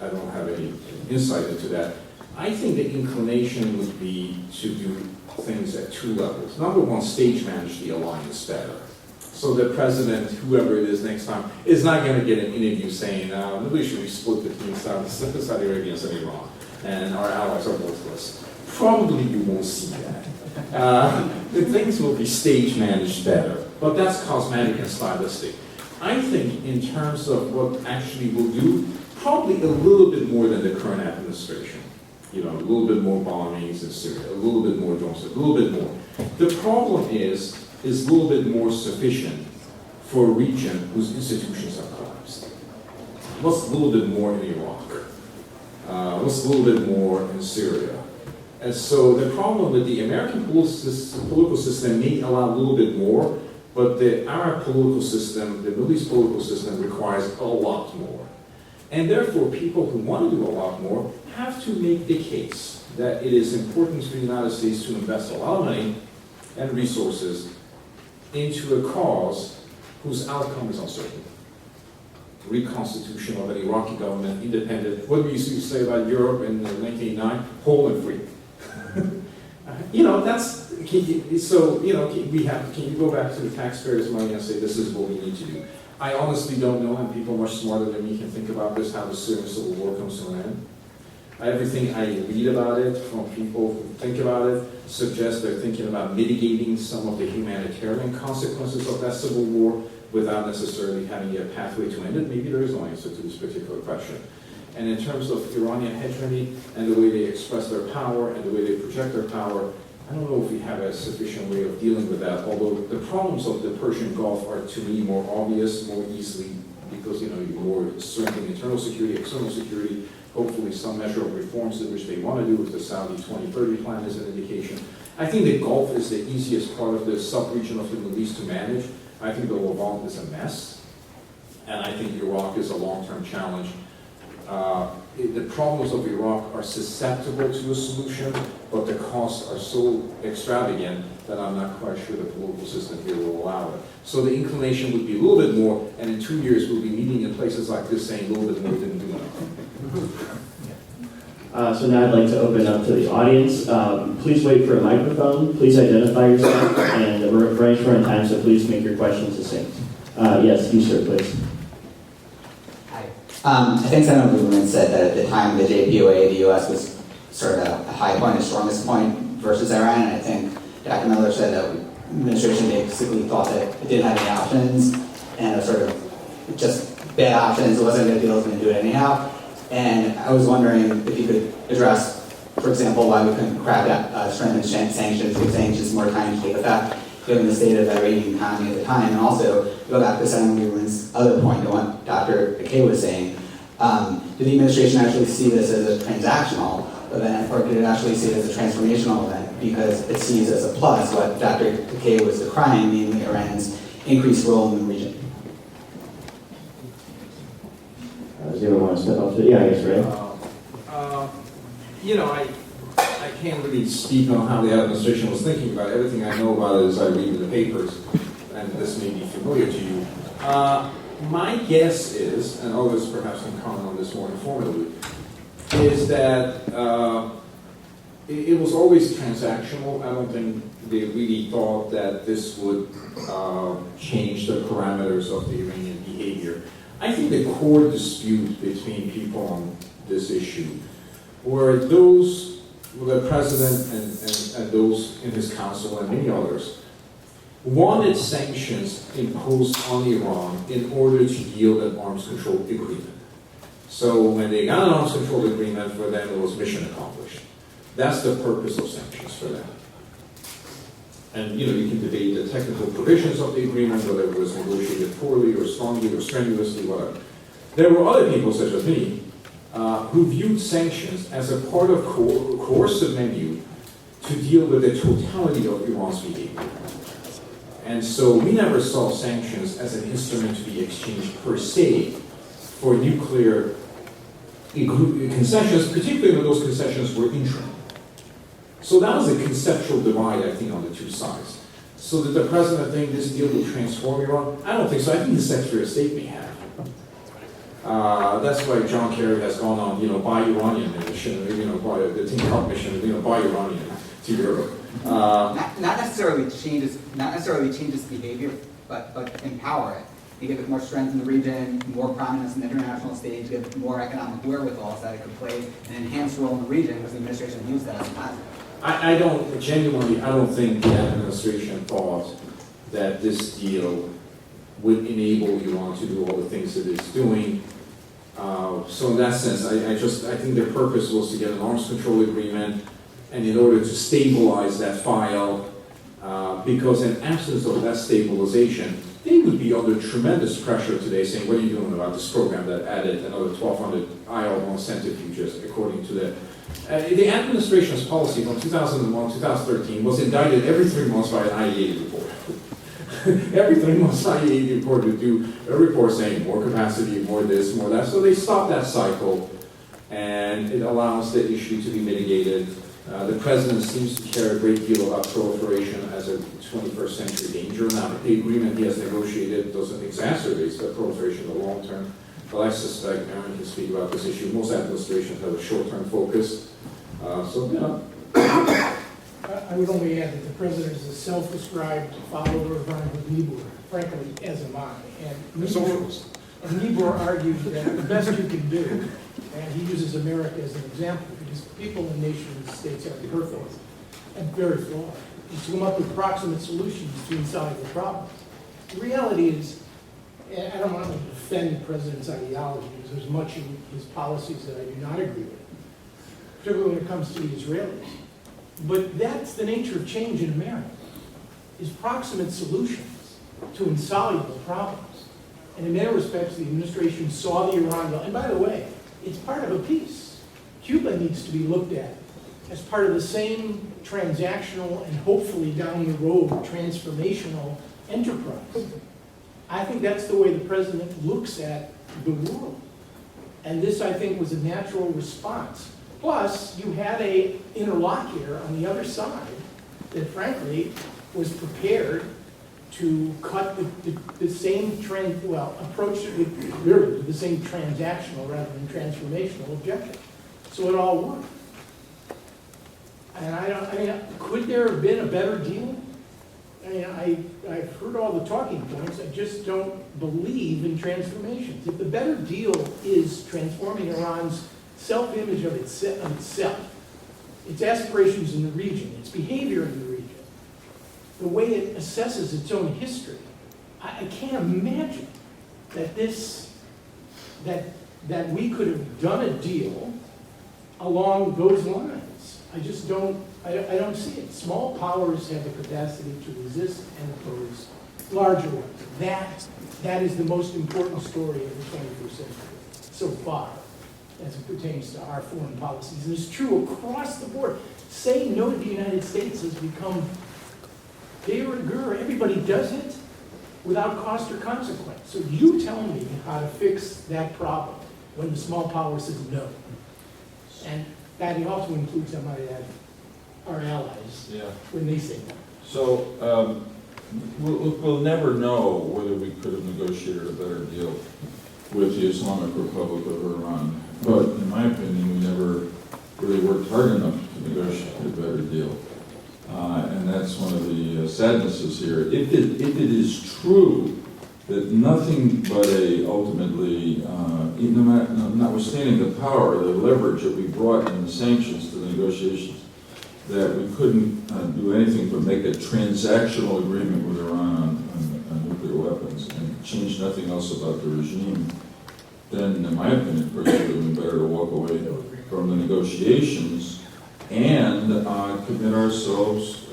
I don't have any insight into that, I think the inclination would be to do things at 2 levels. Number one, stage manage the alliance better. So the president, whoever it is next time, is not going to get an interview saying, maybe should we split between Saudi Arabia and Iran. and our allies are worthless. Probably you won't see that. The things will be stage managed better, but that's cosmetic and stylistic. I think in terms of what actually will do, probably a little bit more than the current administration. You know, a little bit more bombings in Syria, a little bit more drones, a little bit more. The problem is a little bit more sufficient for a region whose institutions have collapsed. What's a little bit more in Iraq? What's a little bit more in Syria? And so the problem with the American political system may allow a little bit more, but the Arab political system, the Middle East political system requires a lot more. And therefore, people who want to do a lot more have to make the case that it is important for the United States to invest a lot of money and resources into a cause whose outcome is uncertain. Reconstitution of an Iraqi government, independent. What we used to say about Europe in 1989? Whole and free. You know, that's, so, you know, can you go back to the taxpayers' money and say this is what we need to do? I honestly don't know, and people much smarter than me can think about this, how the Syrian civil war comes to an end. Everything I read about it from people who think about it suggests they're thinking about mitigating some of the humanitarian consequences of that civil war without necessarily having a pathway to end it. Maybe there is no answer to this particular question. And in terms of Iranian hegemony and the way they express their power and the way they project their power, I don't know if we have a sufficient way of dealing with that, although the problems of the Persian Gulf are, to me, more obvious, more easily, because, you know, you're more strengthening internal security, external security, hopefully some measure of reforms in which they want to do with the Saudi 2030 plan is an indication. I think the Gulf is the easiest part of the sub-region of the Middle East to manage. I think the Levant is a mess, and I think Iraq is a long-term challenge. The problems of Iraq are susceptible to a solution, but the costs are so extravagant that I'm not quite sure the political system here will allow it. So the inclination would be a little bit more, and in 2 years we'll be meeting in places like this saying a little bit more didn't do enough.
So now I'd like to open up to the audience. Please wait for a microphone. Please identify yourself, and we're running short on time, so please make your questions succinct. Yes, you sir, please.
I think Senator Lieberman said that at the time of the JPOA, the U.S. was sort of a high point, a strongest point versus Iran, and I think Dr. Miller said that the administration basically thought that it didn't have any options, and it was sort of just bad options, it wasn't a good deal, it was going to do it anyhow. And I was wondering if you could address, for example, why we couldn't crack out, strengthen sanctions, give sanctions more time to take effect, given the state of the Iranian economy at the time, and also go back to Senator Lieberman's other point, the one Dr. McKay was saying. Did the administration actually see this as a transactional event, or did it actually see it as a transformational event? Because it sees as a plus what Dr. McKay was decrying, namely Iran's increased role in the region.
Does anyone want to step up to it? Yeah, I guess, right?
You know, I can't really speak on how the administration was thinking about it. Everything I know about it is I read in the papers, and this may be familiar to you. My guess is, and others perhaps can comment on this more informally, is that it was always transactional. I don't think they really thought that this would change the parameters of the Iranian behavior. I think the core dispute between people on this issue were those, the president and those in his council and many others, wanted sanctions imposed on Iran in order to yield an arms control agreement. So when they got an arms control agreement, for them it was mission accomplished. That's the purpose of sanctions for them. And you know, you can debate the technical provisions of the agreement, whether it was negotiated poorly or strongly or strenuously, whatever. There were other people, such as me, who viewed sanctions as a part of coercive menu to deal with the totality of Iran's behavior. And so we never saw sanctions as an instrument to be exchanged per se for nuclear concessions, particularly when those concessions were interim. So that was a conceptual divide, I think, on the two sides. So did the president think this deal would transform Iran? I don't think so. I think the Secretary of State may have. That's why John Kerry has gone on, you know, buy Iranian mission, you know, buy the Tin Cup mission, you know, buy Iranian to Europe.
Not necessarily changes behavior, but empower it. You give it more strength in the region, more prominence in the international stage, give it more economic wherewithal so that it could play an enhanced role in the region because the administration used that as a positive.
I don't think the administration thought that this deal would enable Iran to do all the things that it's doing. So in that sense, I think their purpose was to get an arms control agreement, and in order to stabilize that file, because in absence of that stabilization, they would be under tremendous pressure today saying, what are you doing about this program that added another 1,200 IL-1 centrifuges, according to the administration's policy from 2001 2013 was indicted every 3 months by an IEA report. Every 3 months, IEA report would do a report saying more capacity, more this, more that. So they stopped that cycle, and it allows the issue to be mitigated. The president seems to care a great deal about proliferation as a 21st century danger. Now, the agreement he has negotiated doesn't exacerbate the proliferation in the long term, but I suspect Aaron can speak about this issue. Most administrations have a short-term focus.
I would only add that the president is a self-described follower of Ronald Niebuhr, frankly, as am I. And Niebuhr argued that the best you can do, and he uses America as an example, because people in nation states are perfect and very flawed, is to come up with proximate solutions to insoluble problems. The reality is, and I don't want to defend the president's ideology, because there's much in his policies that I do not agree with, particularly when it comes to the Israelis. But that's the nature of change in America, is proximate solutions to insoluble problems. And in many respects, the administration saw the Iran deal. And by the way, it's part of a peace. Cuba needs to be looked at as part of the same transactional and hopefully down the road transformational enterprise. I think that's the way the president looks at the world. And this, I think, was a natural response. Plus, you had an interlocutor on the other side that, frankly, was prepared to cut the same trend, approach it with the same transactional rather than transformational objective. So it all worked. And could there have been a better deal? I've heard all the talking points. I just don't believe in transformations. If the better deal is transforming Iran's self-image of itself, its aspirations in the region, its behavior in the region, the way it assesses its own history, I can't imagine that we could have done a deal along those lines. I just don't. I don't see it. Small powers have the capacity to resist and oppose larger ones. That is the most important story of the 21st century so far, as it pertains to our foreign policies. And it's true across the board. Saying no to the United States has become de rigueur. Everybody does it without cost or consequence. So you tell me how to fix that problem when the small power says no. And that also includes, I might add, our allies when they say no.
So we'll never know whether we could have negotiated a better deal with the Islamic Republic of Iran. But in my opinion, we never really worked hard enough to negotiate a better deal. And that's one of the sadnesses here. If it is true that nothing but ultimately, notwithstanding the power, the leverage that we brought in the sanctions to the negotiations, that we couldn't do anything but make a transactional agreement with Iran on nuclear weapons and change nothing else about the regime, then in my opinion, of course, it would have been better to walk away from the negotiations and commit ourselves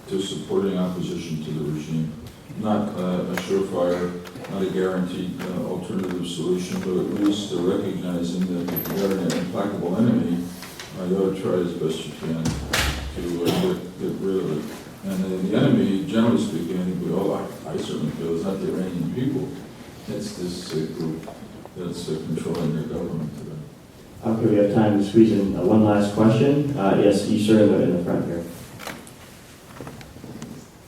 to supporting opposition to the regime. Not a surefire, not a guaranteed alternative solution, but at least recognizing that if you've got an implacable enemy, you ought to try as best you can to get rid of it. And the enemy, generally speaking, I think we all, I certainly feel, is not the Iranian people. It's this group that's controlling their government today.
Okay, we have time to squeeze in one last question. Yes, you sir in the front here.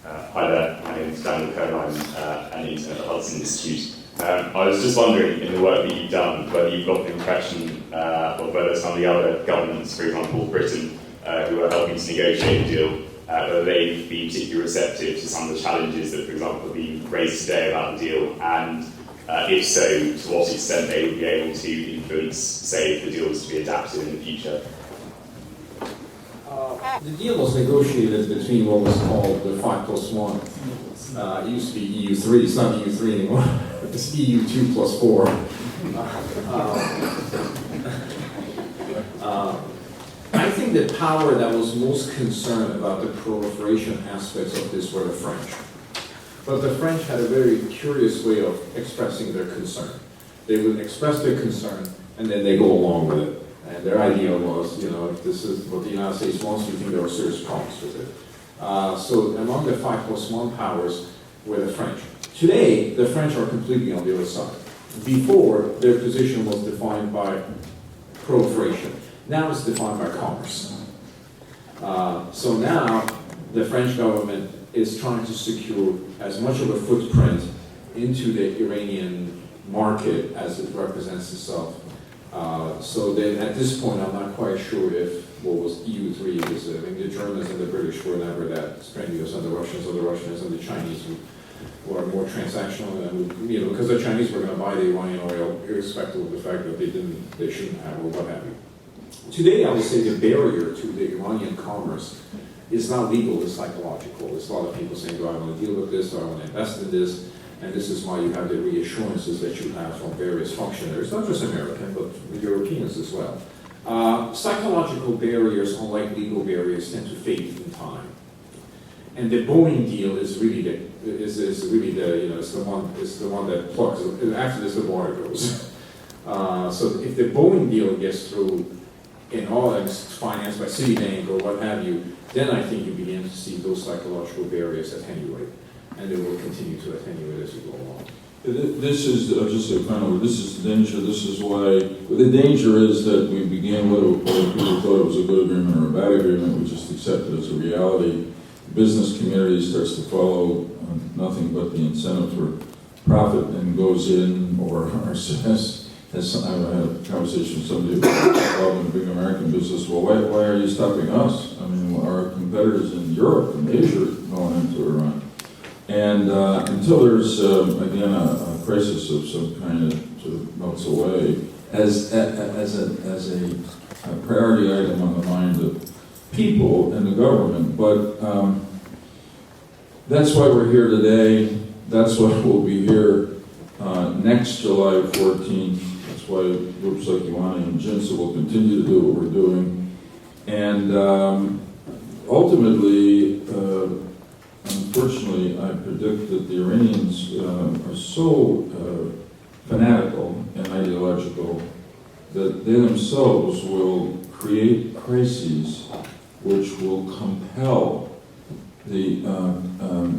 Hi there, my name is Daniel Cohen. I'm an intern at the Hudson Institute. I was just wondering, in the work that you've done, whether you've got the impression of whether some of the other governments, for example Britain, who are helping to negotiate a deal, whether they've been particularly receptive to some of the challenges that, for example, have been raised today about the deal, and if so, to what extent they would be able to influence, say, if the deal was to be adapted in the future.
The deal was negotiated between what was called the 5+1. It used to be EU3. It's not EU3 anymore. It's EU2 plus 4. I think the power that was most concerned about the proliferation aspects of this were the French. But the French had a very curious way of expressing their concern. They would express their concern, and then they go along with it. And their idea was, if this is what the United States wants, we think there are serious problems with it. So among the 5+1 powers were the French. Today, the French are completely on the other side. Before, their position was defined by proliferation. Now it's defined by commerce. So now, the French government is trying to secure as much of a footprint into the Iranian market as it represents itself. So then at this point, I'm not quite sure if what was EU3 is. I mean, the Germans and the British were never that strenuous, and the Russians and the Chinese who are more transactional, and because the Chinese were going to buy the Iranian oil irrespective of the fact that they shouldn't have, or what have you. Today, I would say the barrier to the Iranian commerce is not legal, it's psychological. There's a lot of people saying, do I want to deal with this, do I want to invest in this? And this is why you have the reassurances that you have from various functionaries, not just American, but Europeans as well. Psychological barriers, unlike legal barriers, tend to fade in time. And the Boeing deal is really the one that plugs. After this, the water goes. So if the Boeing deal gets through, in all it's financed by Citibank or what have you, then I think you begin to see those psychological barriers attenuate, and they will continue to attenuate as we go along.
This is, just a final, this is the danger. This is why, the danger is that we began whether people thought it was a good agreement or a bad agreement, we just accept it as a reality. The business community starts to follow nothing but the incentive for profit and goes in, or says, I had a conversation with somebody involved in a big American business, well, why are you stopping us? I mean, our competitors in Europe and Asia are going into Iran. And until there's, again, a crisis of some kind that sort of melts away, as a priority item on the mind of people and the government. But that's why we're here today. That's why we'll be here next July 14th. That's why groups like UANI and JINSA will continue to do what we're doing. And ultimately, unfortunately, I predict that the Iranians are so fanatical and ideological that they themselves will create crises which will compel the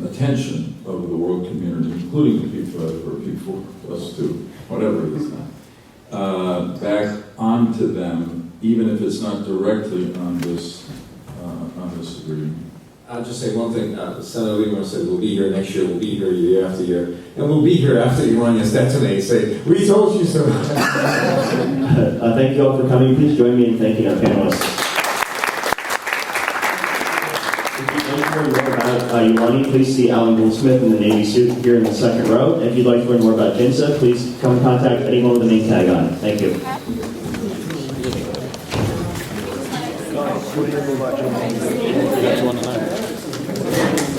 attention of the world community, including the P5 or P4 plus 2, whatever it is now, back onto them, even if it's not directly on this agreement.
I'll just say one thing. Senator Lieberman said we'll be here next year, we'll be here year after year, and we'll be here after the Iranians detonate. Say, we told you so.
Thank you all for coming. Please join me in thanking our panelists. If you'd like to learn more about UANI, please see Alan Goldsmith in the Navy suit here in the second row. And if you'd like to learn more about JINSA, please come contact anyone with a name tag on it. Thank you.
That's one of them.